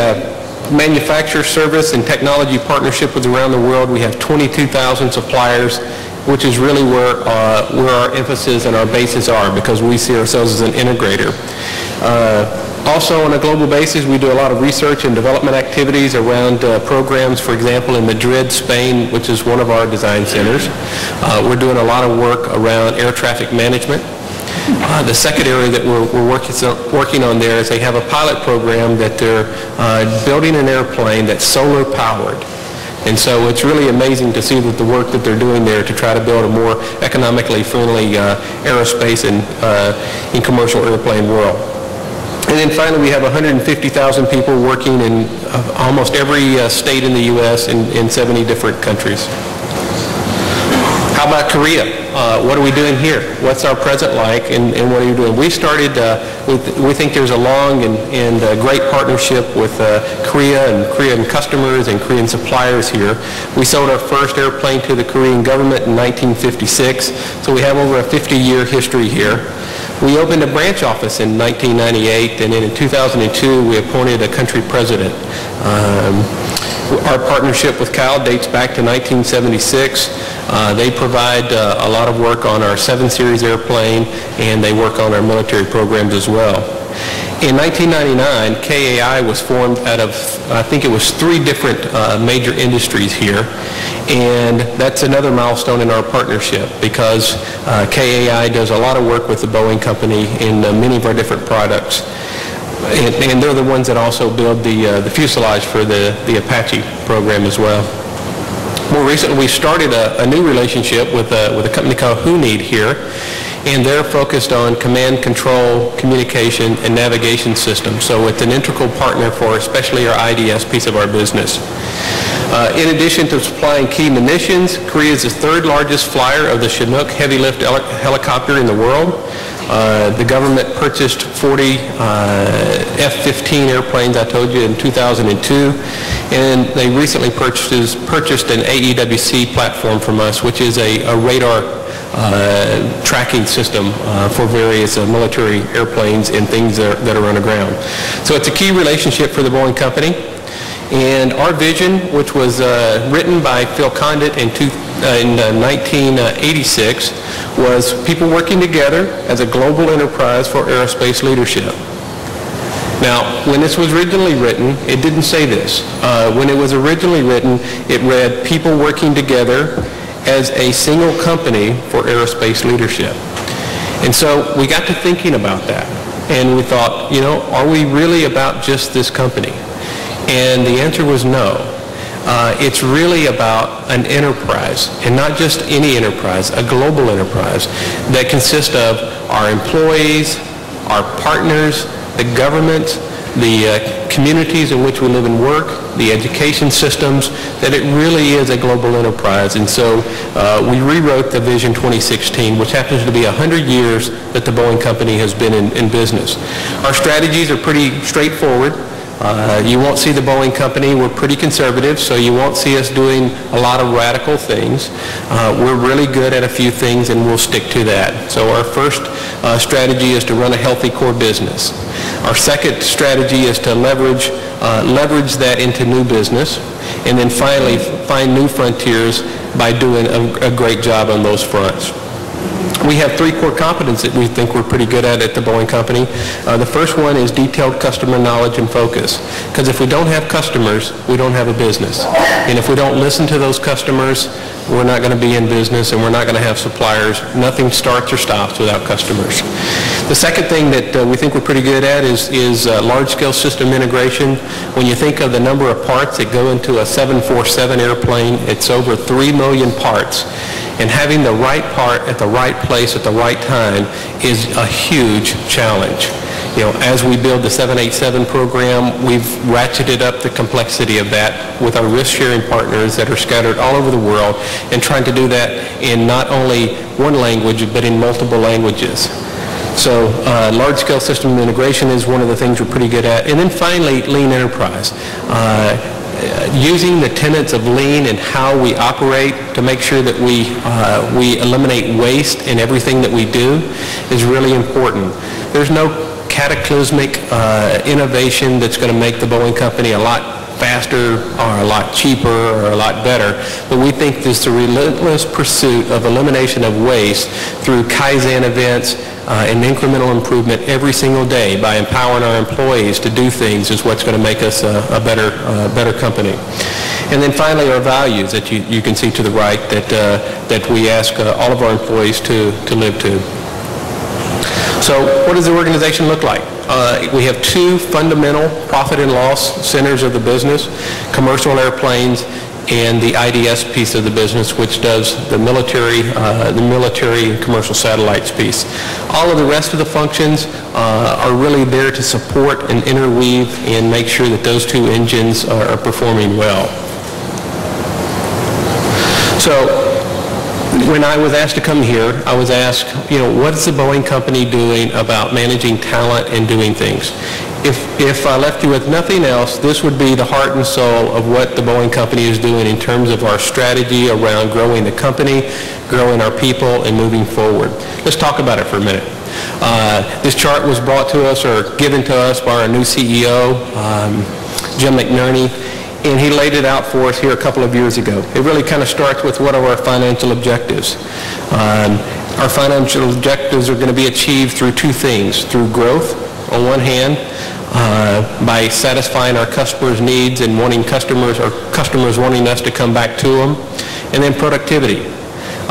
manufacture, service, and technology partnership with around the world. We have 22,000 suppliers, which is really where our emphasis and our bases are, because we see ourselves as an integrator. Also, on a global basis, we do a lot of research and development activities around programs, for example, in Madrid, Spain, which is one of our design centers. We're doing a lot of work around air traffic management. The second area that we're working on there is they have a pilot program that they're building an airplane that's solar powered. And so it's really amazing to see that the work that they're doing there to try to build a more economically friendly aerospace and commercial airplane world. And then finally, we have 150,000 people working in almost every state in the U.S. in 70 different countries. How about Korea? What are we doing here? What's our present like, and what are you doing? We started, we think there's a long and great partnership with Korea and Korean customers and Korean suppliers here. We sold our first airplane to the Korean government in 1956, so we have over a 50-year history here. We opened a branch office in 1998, and then in 2002 we appointed a country president. Our partnership with Cal dates back to 1976. They provide a lot of work on our 7 Series airplane, and they work on our military programs as well. In 1999, KAI was formed out of, I think it was 3 different major industries here. And that's another milestone in our partnership, because KAI does a lot of work with the Boeing Company in many of our different products. And they're the ones that also build the fuselage for the Apache program as well. More recently, we started a new relationship with a company called Who Need here, and they're focused on command, control, communication, and navigation systems. So it's an integral partner for especially our IDS piece of our business. In addition to supplying key munitions, Korea is the 3rd largest flyer of the Chinook heavy lift helicopter in the world. The government purchased 40 F-15 airplanes, I told you, in 2002, and they recently purchased an AEWC platform from us, which is a radar tracking system for various military airplanes and things that are underground. So it's a key relationship for the Boeing Company. And our vision, which was written by Phil Condit in 1986, was people working together as a global enterprise for aerospace leadership. Now, when this was originally written, it didn't say this. When it was originally written, it read, people working together as a single company for aerospace leadership. And so we got to thinking about that. And we thought, you know, are we really about just this company? And the answer was no. It's really about an enterprise, and not just any enterprise, a global enterprise that consists of our employees, our partners, the government, the communities in which we live and work, the education systems, that it really is a global enterprise. And so we rewrote the Vision 2016, which happens to be 100 years that the Boeing Company has been in business. Our strategies are pretty straightforward. You won't see the Boeing Company. We're pretty conservative, so you won't see us doing a lot of radical things. We're really good at a few things, and we'll stick to that. So our first strategy is to run a healthy core business. Our second strategy is to leverage that into new business. And then finally, find new frontiers by doing a great job on those fronts. We have three core competencies that we think we're pretty good at the Boeing Company. The first one is detailed customer knowledge and focus. Because if we don't have customers, we don't have a business. And if we don't listen to those customers, we're not going to be in business, and we're not going to have suppliers. Nothing starts or stops without customers. The second thing that we think we're pretty good at is large-scale system integration. When you think of the number of parts that go into a 747 airplane, it's over 3 million parts. And having the right part at the right place at the right time is a huge challenge. You know, as we build the 787 program, we've ratcheted up the complexity of that with our risk-sharing partners that are scattered all over the world, and trying to do that in not only one language, but in multiple languages. So large-scale system integration is one of the things we're pretty good at. And then finally, lean enterprise. Using the tenets of lean and how we operate to make sure that we eliminate waste in everything that we do is really important. There's no cataclysmic innovation that's going to make the Boeing Company a lot faster or a lot cheaper or a lot better, but we think this relentless pursuit of elimination of waste through Kaizen events and incremental improvement every single day by empowering our employees to do things is what's going to make us a better company. And then finally, our values that you can see to the right that we ask all of our employees to live to. So what does the organization look like? We have two fundamental profit and loss centers of the business, commercial airplanes and the IDS piece of the business, which does the military and commercial satellites piece. All of the rest of the functions are really there to support and interweave and make sure that those two engines are performing well. So when I was asked to come here, I was asked, you know, what's the Boeing Company doing about managing talent and doing things? If I left you with nothing else, this would be the heart and soul of what the Boeing Company is doing in terms of our strategy around growing the company, growing our people, and moving forward. Let's talk about it for a minute. This chart was brought to us or given to us by our new CEO, Jim McNerney, and he laid it out for us here a couple of years ago. It really kind of starts with what are our financial objectives. Our financial objectives are going to be achieved through two things, through growth on one hand, by satisfying our customers' needs and wanting customers wanting us to come back to them, and then productivity.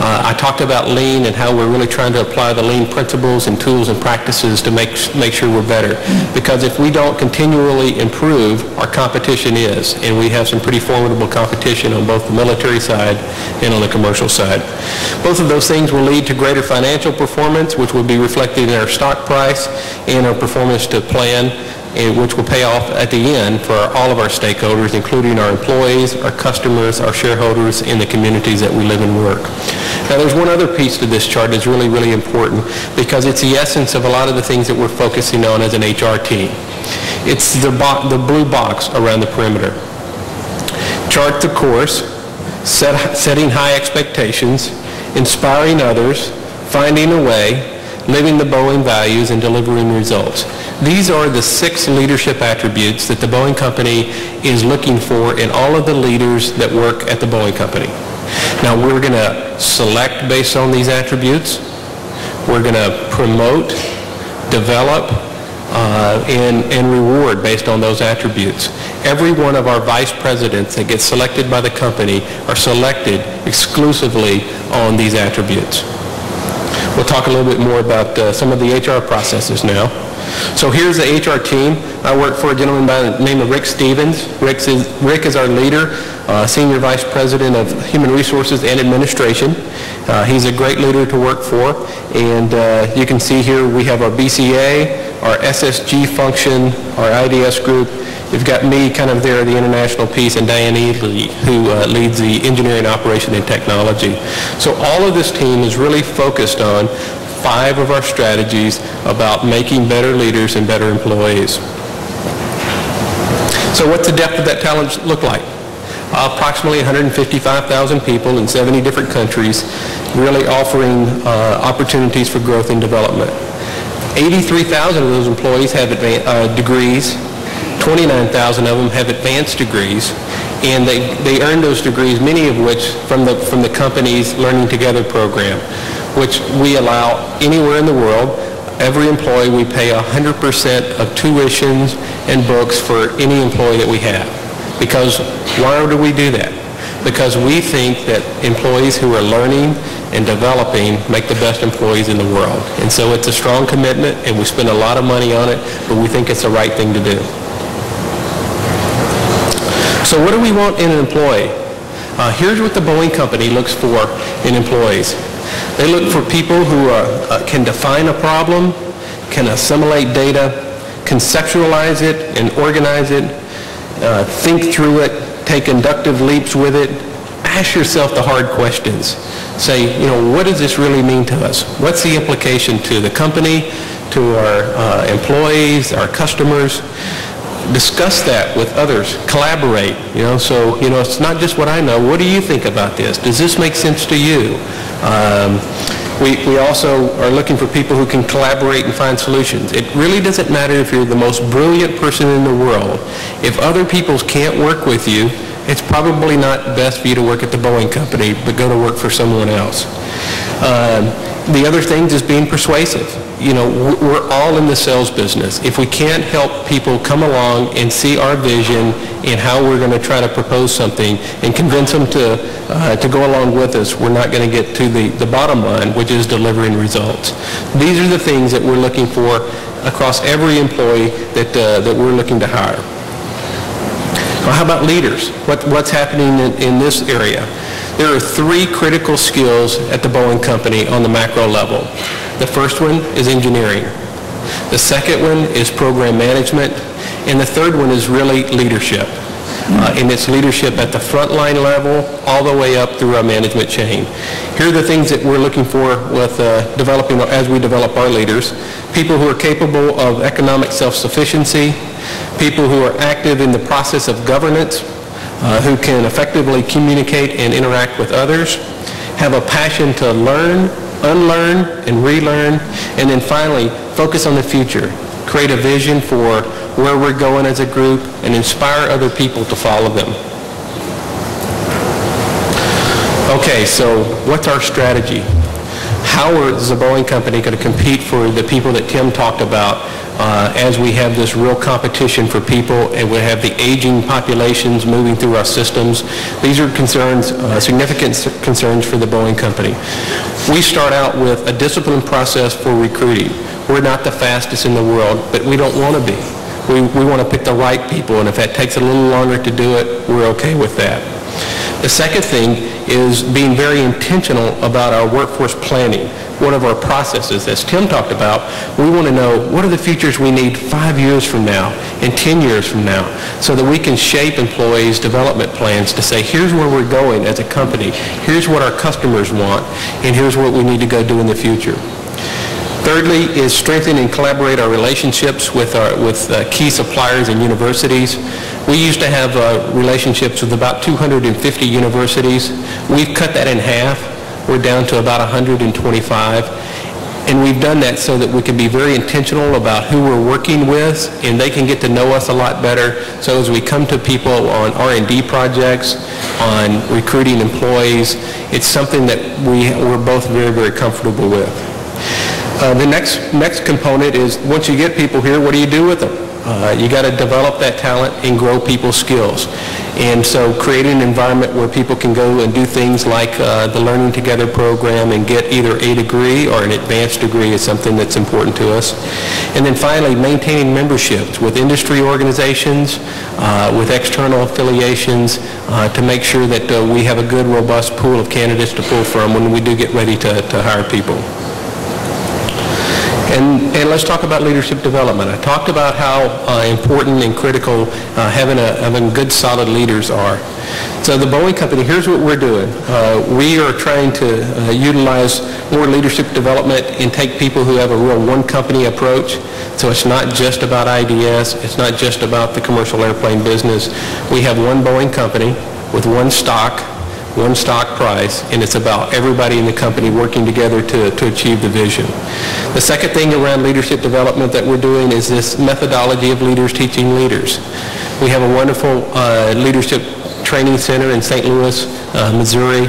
I talked about lean and how we're really trying to apply the lean principles and tools and practices to make sure we're better. Because if we don't continually improve, our competition is. And we have some pretty formidable competition on both the military side and on the commercial side. Both of those things will lead to greater financial performance, which will be reflected in our stock price and our performance to plan, which will pay off at the end for all of our stakeholders, including our employees, our customers, our shareholders, and the communities that we live and work. Now, there's one other piece to this chart that's really, really important because it's the essence of a lot of the things that we're focusing on as an HR team. It's the blue box around the perimeter. Chart the course, setting high expectations, inspiring others, finding a way, living the Boeing values, and delivering results. These are the 6 leadership attributes that the Boeing Company is looking for in all of the leaders that work at the Boeing Company. Now, we're going to select based on these attributes. We're going to promote, develop, and reward based on those attributes. Every one of our vice presidents that gets selected by the company are selected exclusively on these attributes. We'll talk a little bit more about some of the HR processes now. So here's the HR team. I work for a gentleman by the name of Rick Stevens. Rick is our leader, Senior Vice President of Human Resources and Administration. He's a great leader to work for. And you can see here we have our BCA, our SSG function, our IDS group. We've got me kind of there, the international piece, and Diane Ely, who leads the engineering, operation, and technology. So all of this team is really focused on 5 of our strategies about making better leaders and better employees. So what's the depth of that talent look like? Approximately 155,000 people in 70 different countries, really offering opportunities for growth and development. 83,000 of those employees have degrees, 29,000 of them have advanced degrees, and they earn those degrees, many of which from the company's Learning Together program, which we allow anywhere in the world. Every employee, we pay 100% of tuitions and books for any employee that we have. Because why do we do that? Because we think that employees who are learning and developing make the best employees in the world. And so it's a strong commitment, and we spend a lot of money on it, but we think it's the right thing to do. So what do we want in an employee? Here's what the Boeing Company looks for in employees. They look for people who can define a problem, can assimilate data, conceptualize it and organize it, think through it, take inductive leaps with it, ask yourself the hard questions. Say, what does this really mean to us? What's the implication to the company, to our employees, our customers? Discuss that with others. Collaborate. So it's not just what I know. What do you think about this? Does this make sense to you? We also are looking for people who can collaborate and find solutions. It really doesn't matter if you're the most brilliant person in the world. If other people can't work with you, it's probably not best for you to work at the Boeing Company, but go to work for someone else. The other thing is being persuasive. We're all in the sales business. If we can't help people come along and see our vision and how we're going to try to propose something and convince them to go along with us, we're not going to get to the bottom line, which is delivering results. These are the things that we're looking for across every employee that we're looking to hire. Well, how about leaders? What's happening in this area? There are 3 critical skills at the Boeing Company on the macro level. The first one is engineering. The second one is program management. And the third one is really leadership. And it's leadership at the frontline level all the way up through our management chain. Here are the things that we're looking for with developing, as we develop our leaders. People who are capable of economic self-sufficiency, people who are active in the process of governance, who can effectively communicate and interact with others, have a passion to learn, unlearn, and relearn, and then finally, focus on the future. Create a vision for where we're going as a group and inspire other people to follow them. Okay, so what's our strategy? How is the Boeing Company going to compete for the people that Tim talked about as we have this real competition for people and we have the aging populations moving through our systems? These are concerns, significant concerns for the Boeing Company. We start out with a disciplined process for recruiting. We're not the fastest in the world, but we don't want to be. We want to pick the right people, and if that takes a little longer to do it, we're okay with that. The second thing is being very intentional about our workforce planning. One of our processes, as Tim talked about, we want to know what are the features we need 5 years from now and 10 years from now so that we can shape employees' development plans to say, here's where we're going as a company, here's what our customers want, and here's what we need to go do in the future. Thirdly is strengthen and collaborate our relationships with key suppliers and universities. We used to have relationships with about 250 universities. We've cut that in half. We're down to about 125. And we've done that so that we can be very intentional about who we're working with, and they can get to know us a lot better. So as we come to people on R&D projects, on recruiting employees, it's something that we're both very, very comfortable with. The next component is once you get people here, what do you do with them? You got to develop that talent and grow people's skills. And so creating an environment where people can go and do things like the Learning Together program and get either a degree or an advanced degree is something that's important to us. And then finally, maintaining memberships with industry organizations, with external affiliations to make sure that we have a good, robust pool of candidates to pull from when we do get ready to hire people. And let's talk about leadership development. I talked about how important and critical having good, solid leaders are. So the Boeing Company, here's what we're doing. We are trying to utilize more leadership development and take people who have a real one-company approach. So it's not just about IDS. It's not just about the commercial airplane business. We have one Boeing Company with one stock price, and it's about everybody in the company working together to achieve the vision. The second thing around leadership development that we're doing is this methodology of leaders teaching leaders. We have a wonderful leadership training center in St. Louis, Missouri,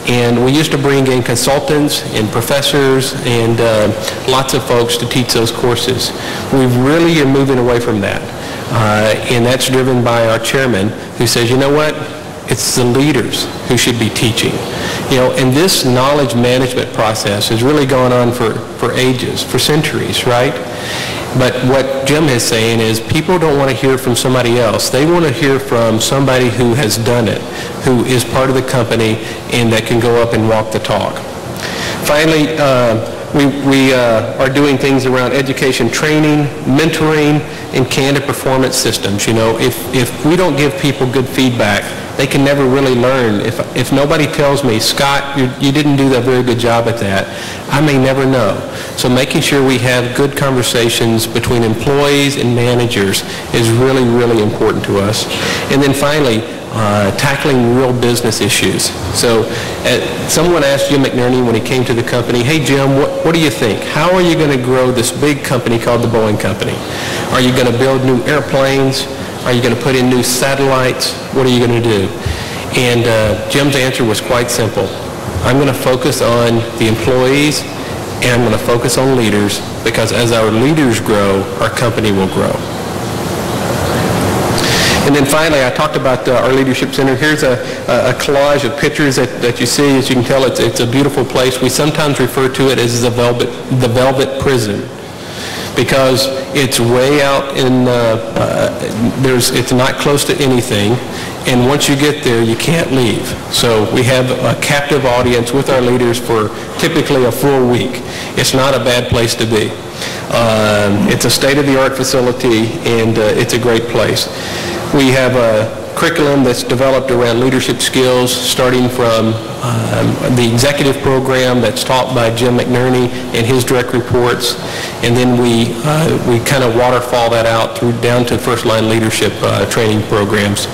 and we used to bring in consultants and professors and lots of folks to teach those courses. We really are moving away from that, and that's driven by our chairman, who says, you know what, it's the leaders who should be teaching. You know, and this knowledge management process has really gone on for ages, for centuries, right? But what Jim is saying is people don't want to hear from somebody else. They want to hear from somebody who has done it, who is part of the company, and that can go up and walk the talk. Finally, we are doing things around education training, mentoring, and candid performance systems. You know, if we don't give people good feedback, they can never really learn. If nobody tells me, Scott, you didn't do a very good job at that, I may never know. So making sure we have good conversations between employees and managers is really, really important to us. And then finally, tackling real business issues. So someone asked Jim McNerney when he came to the company, hey Jim, what do you think? How are you going to grow this big company called the Boeing Company? Are you going to build new airplanes? Are you going to put in new satellites? What are you going to do? And Jim's answer was quite simple. I'm going to focus on the employees, and I'm going to focus on leaders, because as our leaders grow, our company will grow. And then finally, I talked about our Leadership Center. Here's a collage of pictures that you see. As you can tell, it's a beautiful place. We sometimes refer to it as the Velvet Prison, because it's way out in, it's not close to anything, and once you get there, you can't leave. So we have a captive audience with our leaders for typically a full week. It's not a bad place to be. It's a state-of-the-art facility, and it's a great place. We have a curriculum that's developed around leadership skills, starting from the executive program that's taught by Jim McNerney and his direct reports, and then we kind of waterfall that out down to first-line leadership training programs.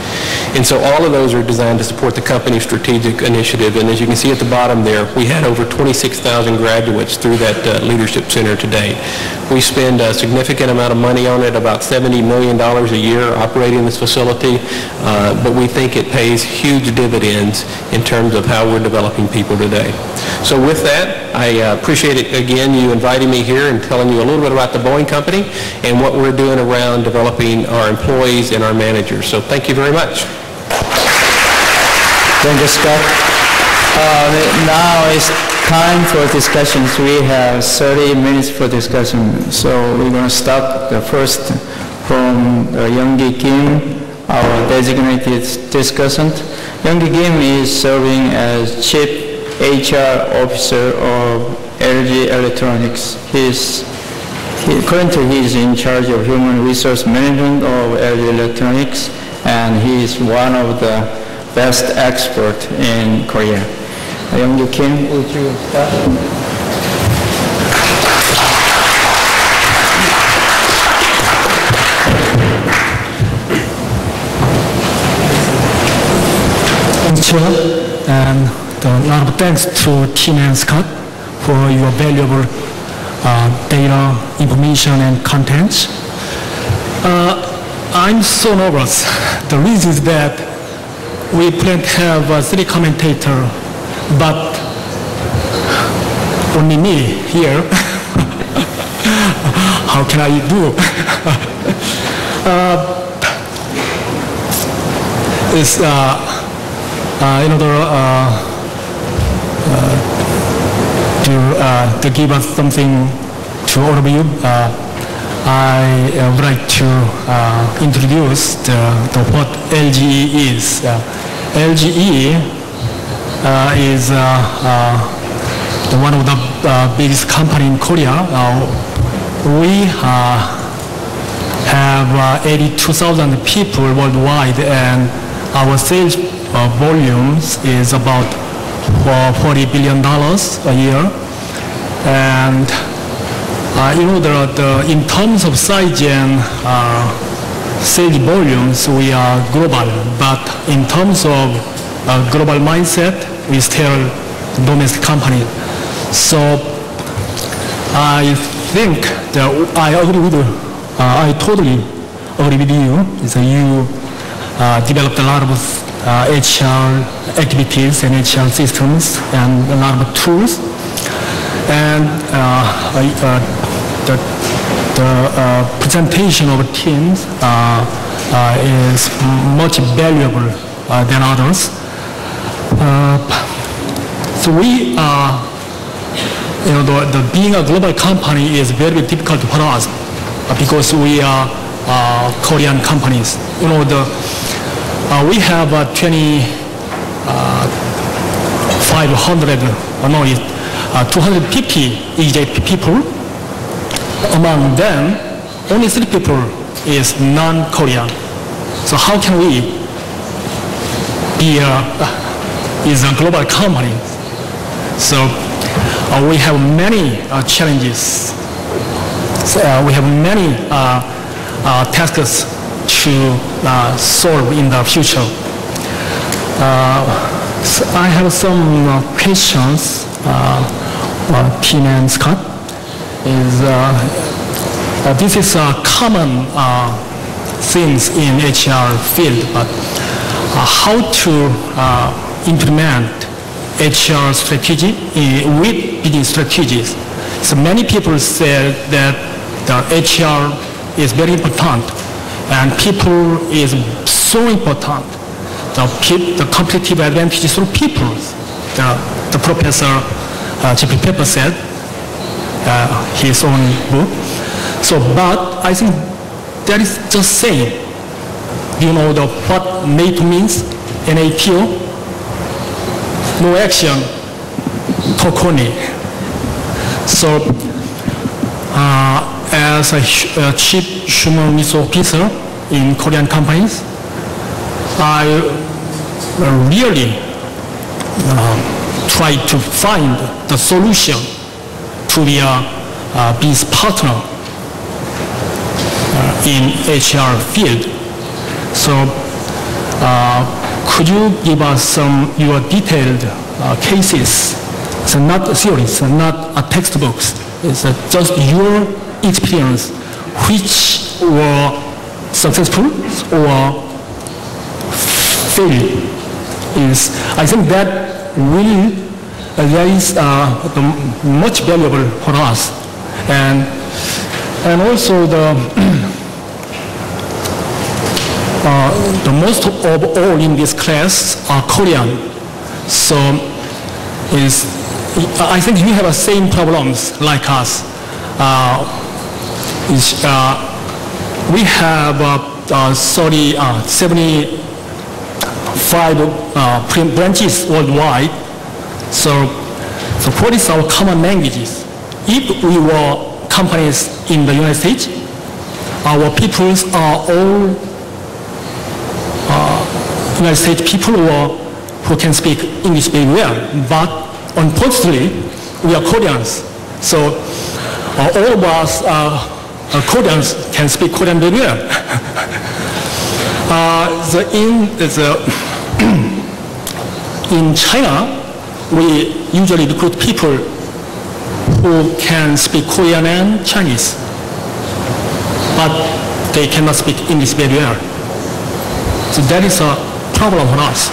And so all of those are designed to support the company's strategic initiative. And as you can see at the bottom there, we had over 26,000 graduates through that Leadership Center today. We spend a significant amount of money on it, about $70 million a year operating this facility, but we think it pays huge dividends in terms of how we're developing people today. So with that, I appreciate it again, you inviting me here and telling you a little bit about the Boeing Company and what we're doing around developing our employees and our managers. So thank you very much. Thank you, Scott. Now it's time for discussions. We have 30 minutes for discussion. So we're going to start the first from Youngi Kim, our designated discussant. Youngi Kim is serving as Chief HR Officer of LG Electronics. Currently he is in charge of human resource management of LG Electronics, and he is one of the best experts in Korea. Youngi Kim, would you start? And a lot of thanks to Tim and Scott for your valuable data, information, and content. I'm so nervous. The reason is that we plan to have 3 commentators, but only me here. How can I do? It's in order to give us something to all of you, I would like to introduce what LGE is. LGE is one of the biggest company in Korea. We have 82,000 people worldwide, and our sales volumes is about $40 billion a year. And in terms of size and sales volumes, we are global. But in terms of global mindset, we still domestic company. So I think that I totally agree with you. Is that you developed a lot of HR activities and HR systems and a lot of tools. And the presentation of teams is much valuable than others. So we being a global company is very difficult for us because we are Korean companies. We have 250 EJ people. Among them, only 3 people is non-Korean. So how can we be is a global company? So we have many challenges. So, we have many tasks to solve in the future. So I have some questions, Tim and Scott. This is a common things in HR field, but how to implement HR strategy with business strategies. So many people say that the HR is very important and people is so important. The competitive advantages for people. The professor J.P. Pepper said his own book. So, but I think that is just saying. You know what NATO means? NATO. No action, talk only. So, as a chief human resource officer in Korean companies, I really try to find the solution to be a business partner in HR field. So, could you give us some your detailed cases? So not theories, not textbooks. It's just your experience, which were successful or failed. I think that really that is much valuable for us, and also the most of all in this class are Korean. So I think you have the same problems like us. We have 75 branches worldwide. So what is our common languages? If we were companies in the United States, our peoples are all United States people who can speak English very well. But unfortunately, we are Koreans. So all of us Koreans can speak Korean very well. In China, we usually recruit people who can speak Korean and Chinese, but they cannot speak English very well. So that is a problem for us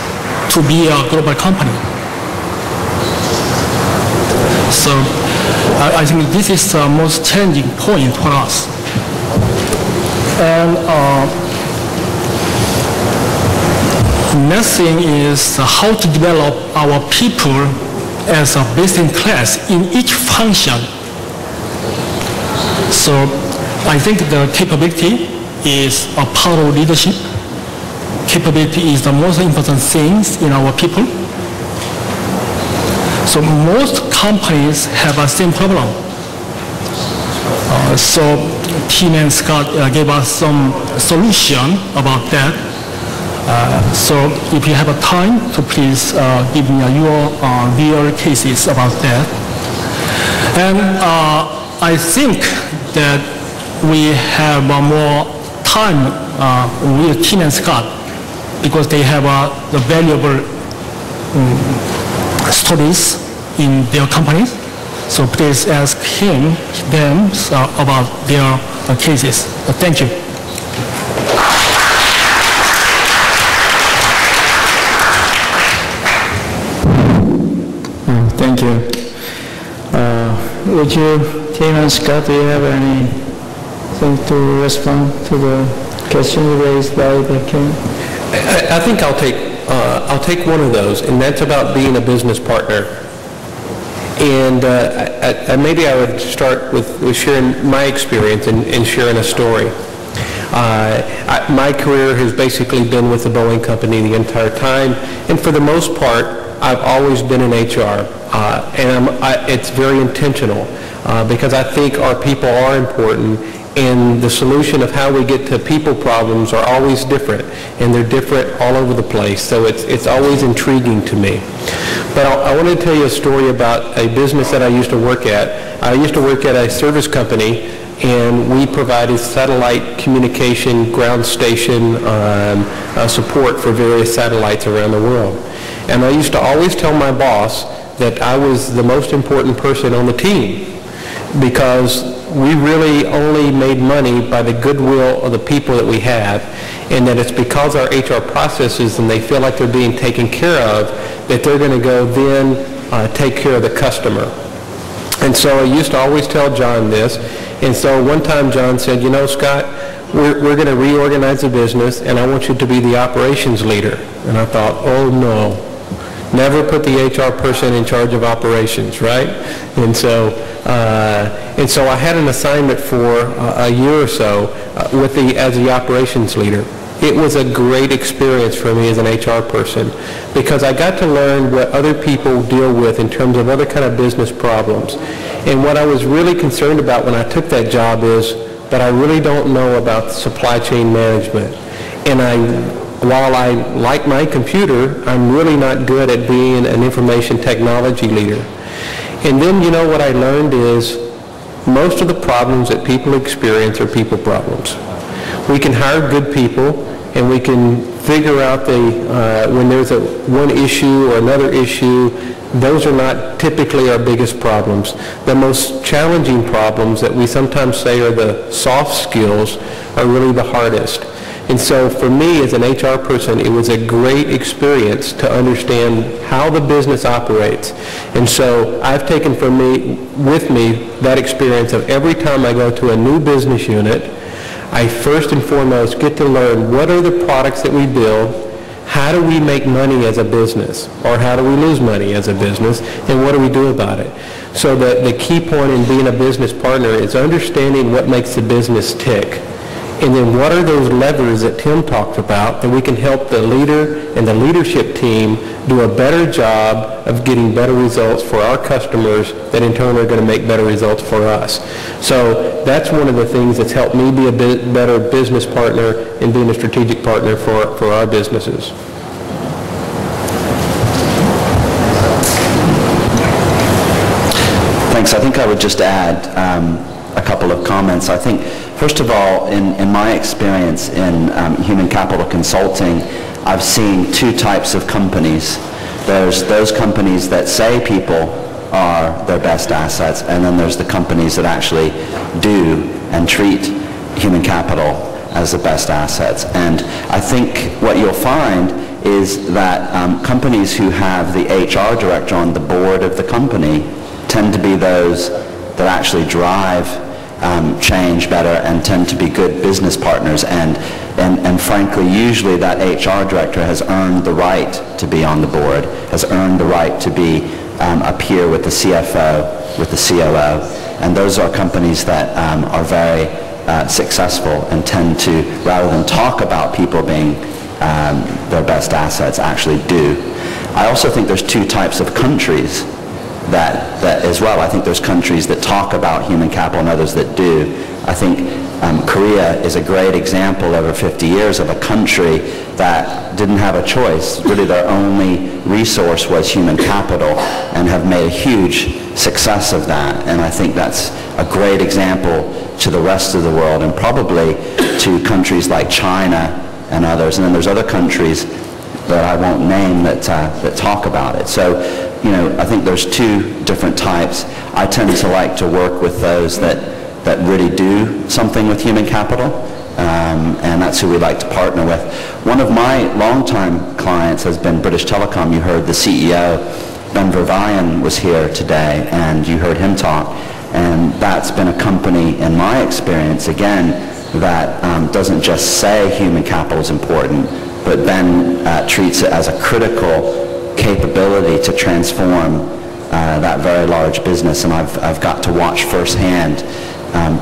to be a global company. So I think this is the most challenging point for us. And next thing is how to develop our people as a best in class in each function. So I think the capability is a part of leadership. Capability is the most important things in our people. So most companies have the same problem. So Tim and Scott gave us some solution about that. So if you have a time, so please give me your real cases about that. And I think that we have more time with Tim and Scott because they have the valuable stories in their companies. So please ask them about their cases. Thank you. Thank you. Would you, Tim and Scott, do you have anything to respond to the question raised by the Kim? I think I'll take one of those, and that's about being a business partner. And maybe I would start with sharing my experience and sharing a story. My career has basically been with the Boeing Company the entire time, and for the most part, I've always been in HR, and it's very intentional because I think our people are important, and the solution of how we get to people problems are always different, and they're different all over the place, so it's always intriguing to me. But I want to tell you a story about a business that I used to work at. I used to work at a service company, and we provided satellite communication, ground station support for various satellites around the world. And I used to always tell my boss that I was the most important person on the team because we really only made money by the goodwill of the people that we have, and that it's because our HR processes and they feel like they're being taken care of that they're going to go then take care of the customer. And so I used to always tell John this, and so one time John said, you know, Scott, we're going to reorganize the business, and I want you to be the operations leader. And I thought, oh no, never put the HR person in charge of operations, right? And so I had an assignment for a year or so as the operations leader. It was a great experience for me as an HR person because I got to learn what other people deal with in terms of other kind of business problems. And what I was really concerned about when I took that job is that I really don't know about supply chain management. And while I like my computer, I'm really not good at being an information technology leader. And then, you know, what I learned is most of the problems that people experience are people problems. We can hire good people, and we can figure out when there's one issue or another issue, those are not typically our biggest problems. The most challenging problems that we sometimes say are the soft skills are really the hardest. And so for me as an HR person, it was a great experience to understand how the business operates. And so I've taken with me that experience of every time I go to a new business unit, I first and foremost get to learn what are the products that we build, how do we make money as a business, or how do we lose money as a business, and what do we do about it? So the key point in being a business partner is understanding what makes the business tick. And then what are those levers that Tim talked about that we can help the leader and the leadership team do a better job of getting better results for our customers that in turn are going to make better results for us. So that's one of the things that's helped me be a better business partner and being a strategic partner for our businesses. Thanks. I think I would just add a couple of comments. I think, first of all, in my experience in human capital consulting, I've seen two types of companies. There's those companies that say people are their best assets, and then there's the companies that actually do and treat human capital as the best assets. And I think what you'll find is that companies who have the HR director on the board of the company tend to be those that actually drive change better and tend to be good business partners, and frankly usually that HR director has earned the right to be on the board, has earned the right to be a peer with the CFO, with the COO, and those are companies that are very successful and tend to, rather than talk about people being their best assets, actually do. I also think there's two types of countries that as well. I think there's countries that talk about human capital and others that do. I think Korea is a great example over 50 years of a country that didn't have a choice. Really their only resource was human capital, and have made a huge success of that. And I think that's a great example to the rest of the world, and probably to countries like China and others. And then there's other countries that I won't name that talk about it. So, you know, I think there's two different types. I tend to like to work with those that really do something with human capital, and that's who we like to partner with. One of my longtime clients has been British Telecom. You heard the CEO, Ben Verweyen, was here today, and you heard him talk. And that's been a company, in my experience, again, that doesn't just say human capital is important, but then treats it as a critical capability to transform that very large business. And I've got to watch firsthand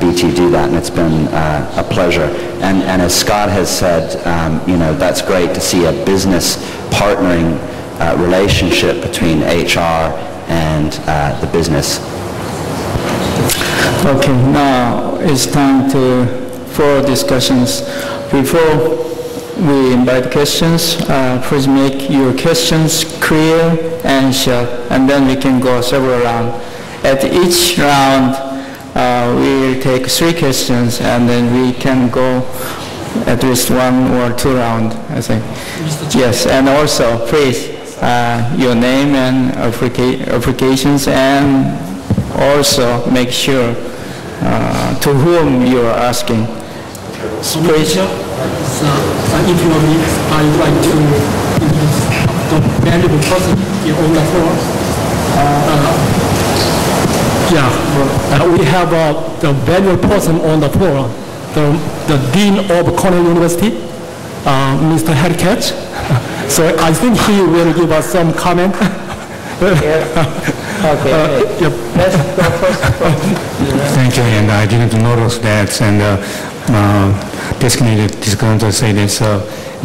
BT do that, and it's been a pleasure. And as Scott has said, you know, that's great to see a business partnering relationship between HR and the business. Okay, now it's time for discussions. Before we invite questions, please make your questions clear and short, and then we can go several rounds. At each round, we'll take 3 questions, and then we can go at least 1 or 2 rounds, I think. Yes, and also, please, your name and applications, and also make sure to whom you are asking. Please. If you will, I would like to introduce the valuable person on the floor. We have the valuable person on the floor, the Dean of Cornell University, Mr. Harry Katz. So I think he will give us some comment. Okay. Let's go first. Thank you, and I didn't notice that, and designated disclosure say that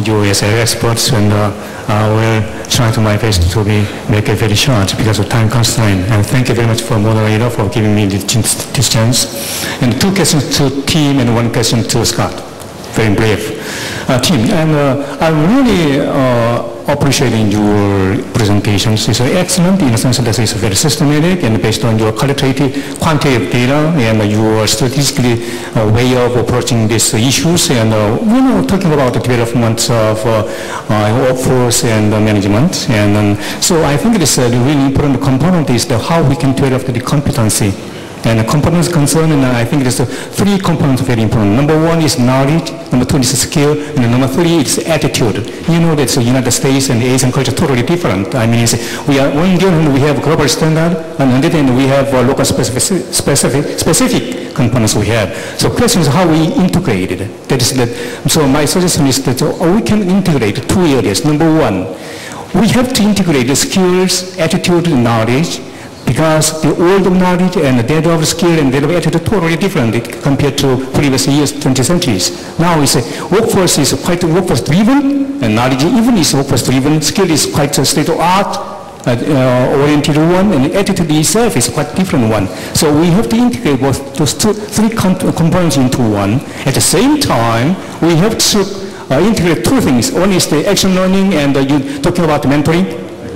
you as experts, and will try to my best to make it very short because of time constraint. And thank you very much for moderator for giving me this chance. And 2 questions to Tim and 1 question to Scott. Very brief. Tim, and I'm really appreciating your presentations. It's excellent in the sense that it's very systematic and based on your quantitative data and your strategically way of approaching these issues, and talking about the development of workforce and management. And so I think this really important component is how we can develop the competency. And the components concern, and I think there's 3 components very important. Number 1 is knowledge, number 2 is skill, and number 3 is attitude. You know that the United States and Asian culture are totally different. I mean, we are one hand we have global standard, and on the other hand we have local specific components we have. So the question is how we integrate it. So my suggestion is that we can integrate 2 areas. Number 1, we have to integrate the skills, attitude, and knowledge, because the old knowledge and the data of skill and data of attitude are totally different compared to previous years, 20 centuries. Now we say workforce is quite workforce-driven, and knowledge even is workforce-driven. Skill is quite a state-of-art oriented one, and the attitude itself is quite different one. So we have to integrate both those 3 components into one. At the same time, we have to integrate 2 things. One is the action learning, and you talking about mentoring,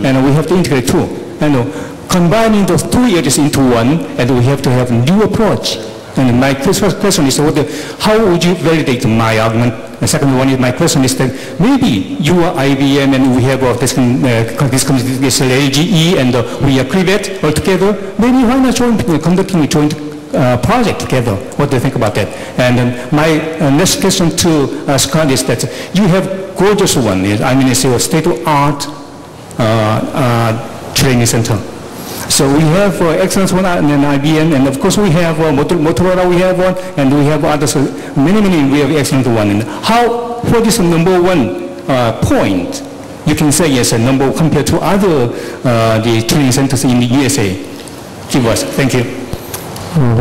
and we have to integrate 2. And combining those 2 areas into one, and we have to have a new approach. And my first question is, how would you validate my argument? The second one is, my question is that maybe you are IBM and we have this LGE and we are Crivet all together. Maybe why not conducting a joint project together? What do you think about that? And then my next question to Scott is that you have gorgeous one. I mean, it's a state-of-art training center. So we have excellence one and then IBM, and of course we have Motorola, we have one, and we have others, many, we have excellent one. And what is the number 1 point you can say yes, a number compared to other the training centers in the USA? Give us, thank you.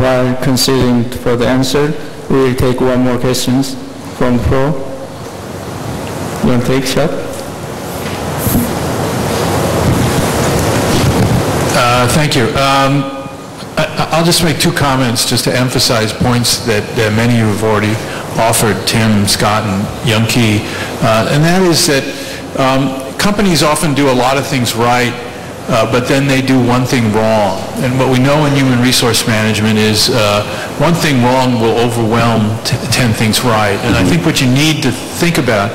While considering for the answer, we will take 1 more questions from floor. You want to take a shot? Thank you. I'll just make two comments just to emphasize points that many of you have already offered, Tim, Scott, and Young-Ki, and that is that companies often do a lot of things right, but then they do one thing wrong. And what we know in human resource management is one thing wrong will overwhelm 10 things right. And I think what you need to think about,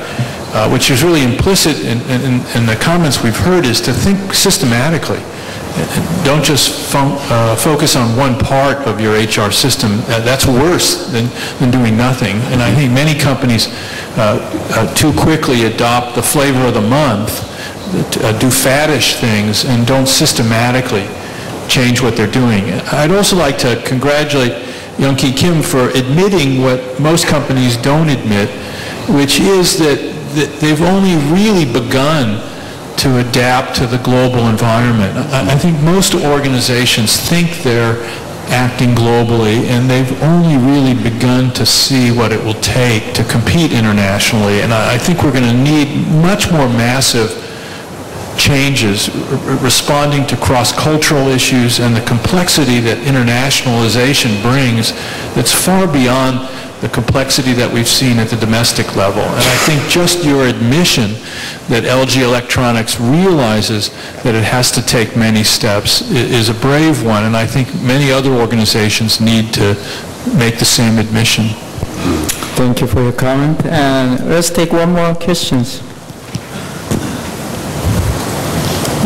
which is really implicit in the comments we've heard, is to think systematically. Don't just focus on one part of your HR system. That's worse than doing nothing. And I think many companies too quickly adopt the flavor of the month, do faddish things, and don't systematically change what they're doing. I'd also like to congratulate Young-Ki Kim for admitting what most companies don't admit, which is that they've only really begun to adapt to the global environment. I think most organizations think they're acting globally, and they've only really begun to see what it will take to compete internationally. And I think we're going to need much more massive changes responding to cross-cultural issues and the complexity that internationalization brings that's far beyond the complexity that we've seen at the domestic level. And I think just your admission that LG Electronics realizes that it has to take many steps is a brave one, and I think many other organizations need to make the same admission. Thank you for your comment. And let's take one more question.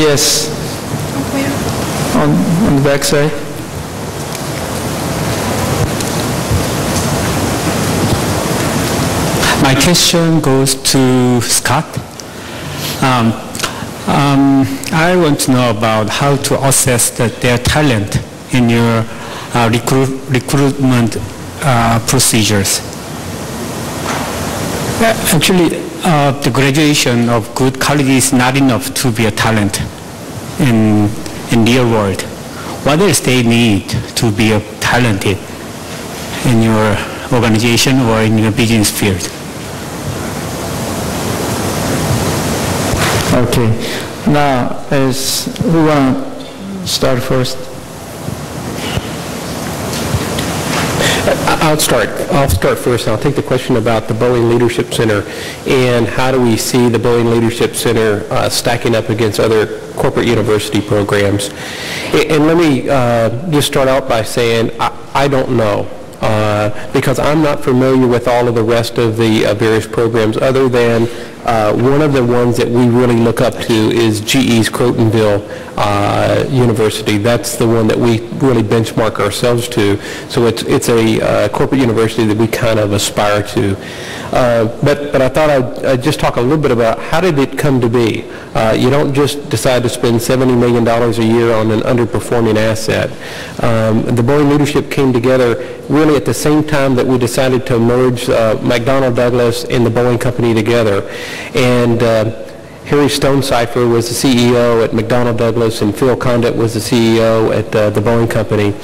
Yes. On the back side. My question goes to Scott. I want to know about how to assess their talent in your recruitment procedures. Actually, the graduation of good college is not enough to be a talent in real world. What else they need to be a talented in your organization or in your business field? Okay. Now, who want to start first? I'll start first. I'll take the question about the Boeing Leadership Center and how do we see the Boeing Leadership Center stacking up against other corporate university programs. And let me just start out by saying I don't know. Because I'm not familiar with all of the rest of the various programs other than one of the ones that we really look up to is GE's Crotonville University. That's the one that we really benchmark ourselves to. So it's a corporate university that we kind of aspire to. But I thought I'd just talk a little bit about how did it come to be. You don't just decide to spend $70 million a year on an underperforming asset. The Boeing leadership came together really at the same time that we decided to merge McDonnell Douglas and the Boeing Company together. And Harry Stonecipher was the CEO at McDonnell Douglas, and Phil Condit was the CEO at the Boeing Company.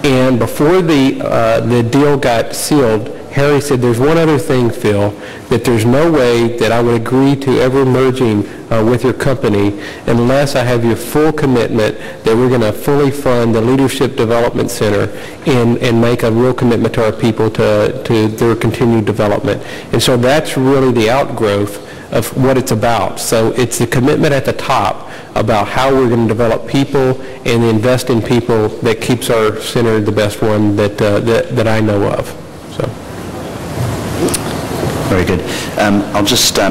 And before the deal got sealed, Harry said, there's one other thing, Phil, that there's no way that I would agree to ever merging with your company unless I have your full commitment that we're going to fully fund the Leadership Development Center and make a real commitment to our people to their continued development. And so that's really the outgrowth of what it's about. So it's the commitment at the top about how we're going to develop people and invest in people that keeps our center the best one that I know of. So. Very good. I'll just, if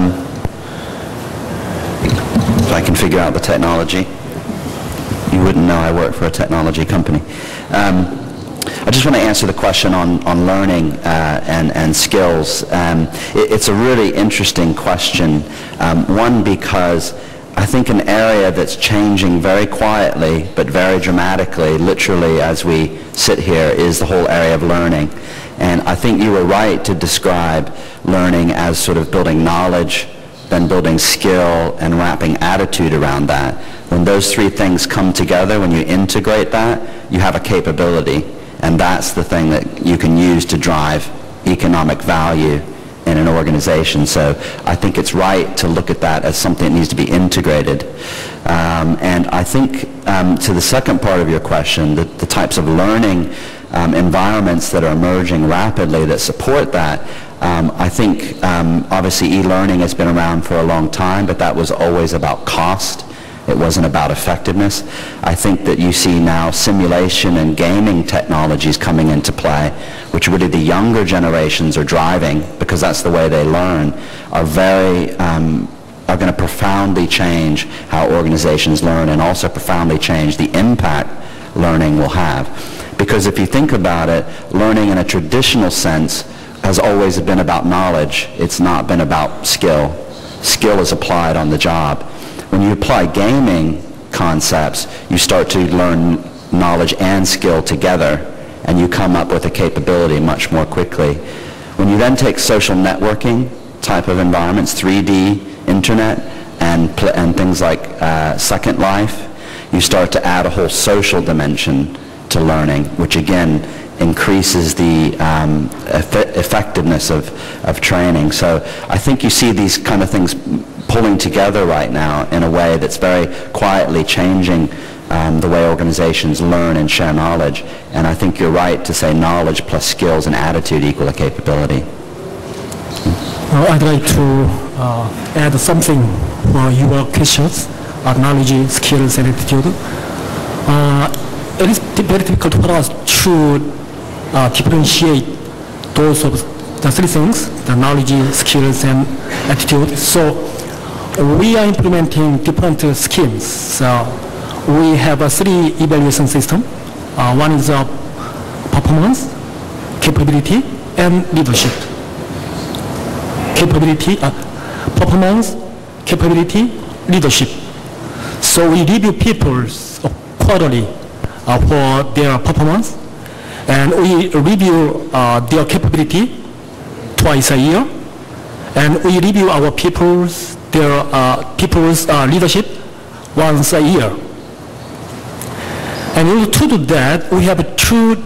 I can figure out the technology. You wouldn't know I work for a technology company. I just want to answer the question on learning and skills. It's a really interesting question. One, because I think an area that's changing very quietly but very dramatically, literally as we sit here, is the whole area of learning. And I think you were right to describe learning as sort of building knowledge, then building skill, and wrapping attitude around that. When those three things come together, when you integrate that, you have a capability. And that's the thing that you can use to drive economic value in an organization. So I think it's right to look at that as something that needs to be integrated. And I think to the second part of your question, the types of learning environments that are emerging rapidly that support that, I think obviously e-learning has been around for a long time, but that was always about cost. It wasn't about effectiveness. I think that you see now simulation and gaming technologies coming into play, which really the younger generations are driving, because that's the way they learn, are going to profoundly change how organizations learn, and also profoundly change the impact learning will have. Because if you think about it, learning in a traditional sense has always been about knowledge. It's not been about skill. Skill is applied on the job. When you apply gaming concepts, you start to learn knowledge and skill together, and you come up with a capability much more quickly. When you then take social networking type of environments, 3D, internet, and things like Second Life, you start to add a whole social dimension to learning, which again increases the effectiveness of training. So I think you see these kind of things pulling together right now in a way that's very quietly changing the way organizations learn and share knowledge. And I think you're right to say knowledge plus skills and attitude equal a capability. I'd like to add something for your questions, knowledge, skills, and attitude. It is very difficult for us to differentiate those of the three things, the knowledge, skills, and attitude. So we are implementing different schemes. So we have a three evaluation system. One is performance, capability, and leadership. Capability, performance, capability, leadership. So we review people quarterly for their performance, and we review their capability twice a year, and we review our people's leadership once a year. And in order to do that, we have two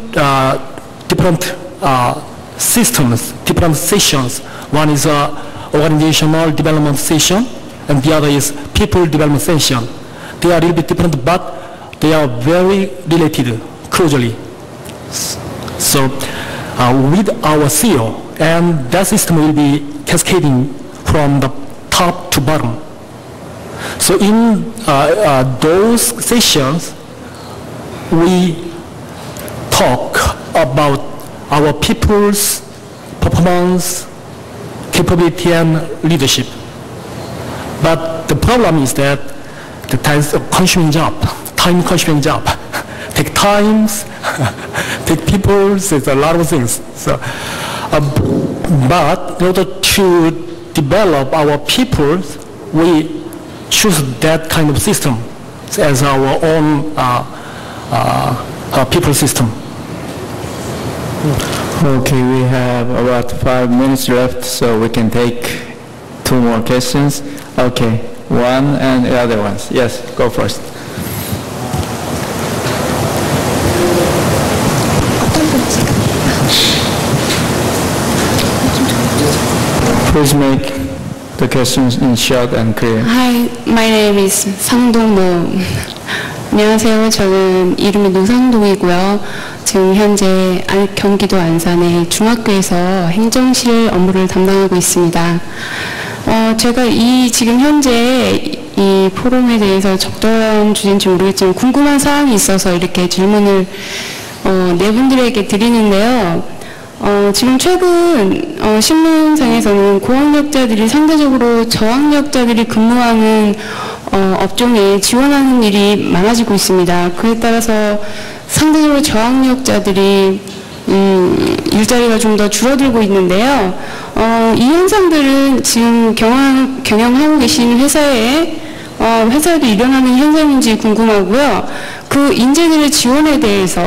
different systems, different sessions. One is organizational development session, and the other is people development session. They are a little bit different, but they are very related closely. So with our CEO, and that system will be cascading from the top to bottom. So in those sessions, we talk about our people's performance, capability, and leadership. But the problem is that the time-consuming job. Take times, take people, it's a lot of things. So, but in order to develop our people, we choose that kind of system as our own people system. Okay, we have about 5 minutes left, so we can take 2 more questions. Okay, one and the other ones. Yes, go first. Please make the questions in short and clear. Hi, my name is 상동노. 안녕하세요. 저는 이름이 노상동이고요. 지금 현재 경기도 안산의 중학교에서 행정실 업무를 담당하고 있습니다. 제가 지금 현재 이 포럼에 대해서 적절한 주제인지 모르겠지만 궁금한 사항이 있어서 이렇게 질문을 네 분들에게 드리는데요. 지금 최근 신문상에서는 고학력자들이 상대적으로 저학력자들이 근무하는 업종에 지원하는 일이 많아지고 있습니다. 그에 따라서 상대적으로 저학력자들이 일자리가 좀 더 줄어들고 있는데요. 이 현상들은 지금 경영하고 계신 회사에도 일어나는 현상인지 궁금하고요. 그 인재들의 지원에 대해서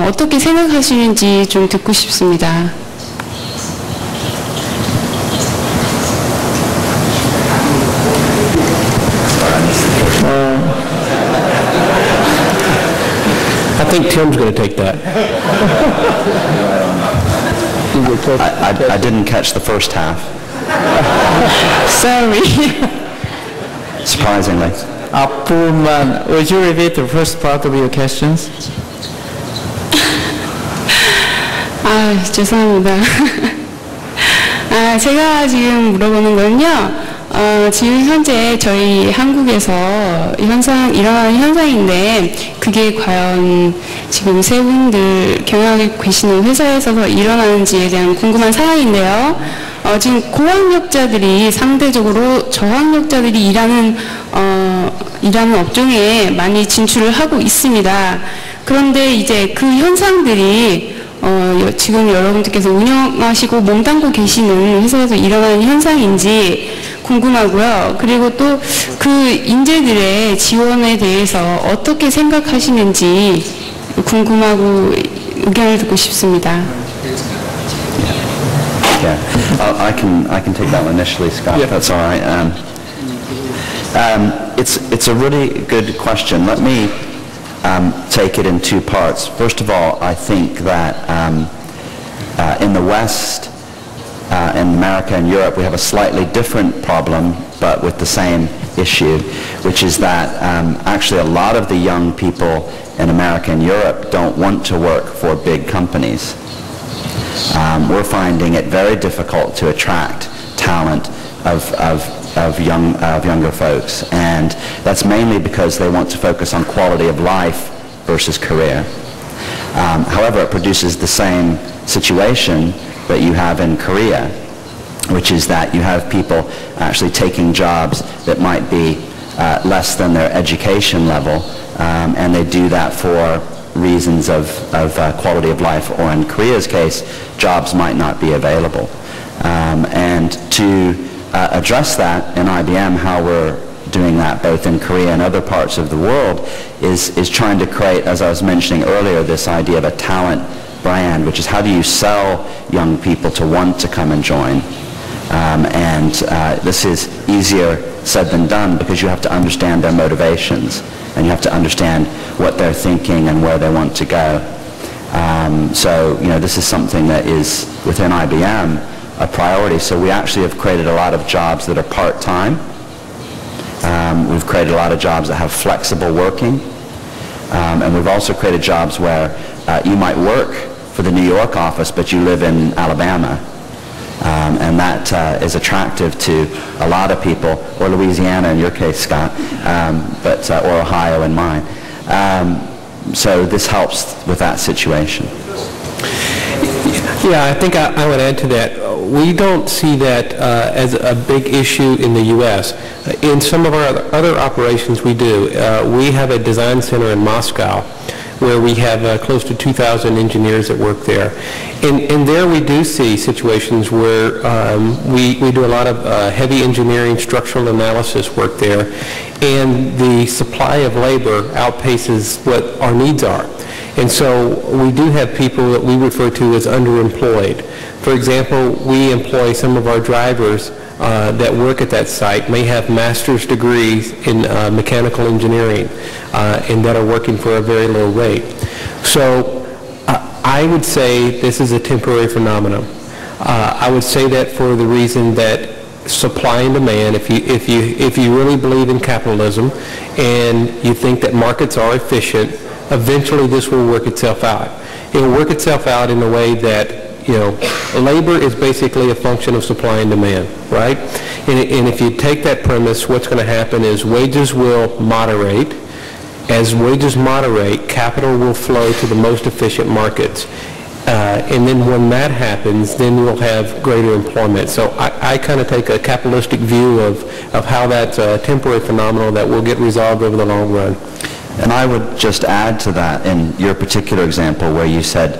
어떻게 생각하시는지 좀 듣고 싶습니다. I think Tim's going to take that. I didn't catch the first half. Sorry. Surprisingly. 앞부분만, would you repeat the first part of your questions? 죄송합니다. 제가 지금 물어보는 건요, 지금 현재 저희 한국에서 일어나는 현상인데, 그게 과연 지금 세 분들 경영하고 계시는 회사에서 일어나는지에 대한 궁금한 사항인데요. 지금 고학력자들이 상대적으로 저학력자들이 일하는 업종에 많이 진출을 하고 있습니다. 그런데 이제 그 현상들이 지금 여러분들께서 운영하시고 몸담고 계시는 회사에서 일어나는 현상인지 궁금하고요. 그리고 또 그 인재들의 지원에 대해서 어떻게 생각하시는지 궁금하고 의견을 듣고 싶습니다. Yeah, I can take that one initially, Scott. Yeah. That's all right. It's a really good question. Let me take it in two parts. First of all, I think that in the West, in America and Europe, we have a slightly different problem, but with the same issue, which is that actually a lot of the young people in America and Europe don't want to work for big companies. We're finding it very difficult to attract talent of younger folks, and that's mainly because they want to focus on quality of life versus career. However, it produces the same situation that you have in Korea, which is that you have people actually taking jobs that might be less than their education level, and they do that for reasons of quality of life, or in Korea's case, jobs might not be available. And to address that in IBM, how we're doing that both in Korea and other parts of the world is trying to create, as I was mentioning earlier, this idea of a talent brand, which is how do you sell young people to want to come and join. This is easier said than done because you have to understand their motivations and you have to understand what they're thinking and where they want to go. So, you know, this is something that is within IBM a priority. So we actually have created a lot of jobs that are part-time. We've created a lot of jobs that have flexible working. And we've also created jobs where you might work for the New York office, but you live in Alabama. And that is attractive to a lot of people, or Louisiana in your case, Scott, or Ohio in mine. So this helps with that situation. Yeah, I think I would add to that. We don't see that as a big issue in the U.S. In some of our other operations we do. We have a design center in Moscow where we have close to 2,000 engineers that work there. And there we do see situations where we do a lot of heavy engineering, structural analysis work there, and the supply of labor outpaces what our needs are. And so we do have people that we refer to as underemployed. For example, we employ some of our drivers that work at that site may have master's degrees in mechanical engineering and that are working for a very low rate. So I would say this is a temporary phenomenon. I would say that for the reason that supply and demand, if you really believe in capitalism and you think that markets are efficient, eventually this will work itself out. It will work itself out in a way that, you know, labor is basically a function of supply and demand, right? And if you take that premise, what's going to happen is wages will moderate. As wages moderate, capital will flow to the most efficient markets. And then when that happens, then we'll have greater employment. So I kind of take a capitalistic view of how that's a temporary phenomenon that will get resolved over the long run. And I would just add to that, in your particular example where you said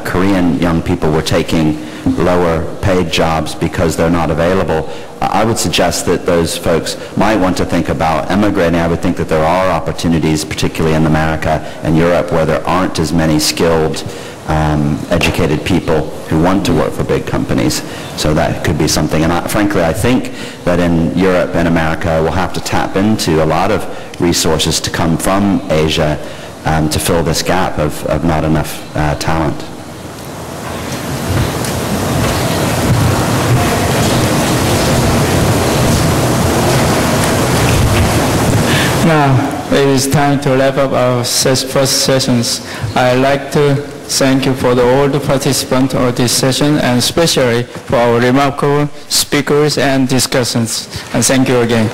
Korean young people were taking lower paid jobs because they're not available, I would suggest that those folks might want to think about emigrating. I would think that there are opportunities, particularly in America and Europe, where there aren't as many skilled, educated people who want to work for big companies. So that could be something. And frankly, I think that in Europe and America, we'll have to tap into a lot of resources to come from Asia to fill this gap of not enough talent. Now, it is time to wrap up our first sessions. I'd like to thank you for all the participants of this session, and especially for our remarkable speakers and discussants. And thank you again.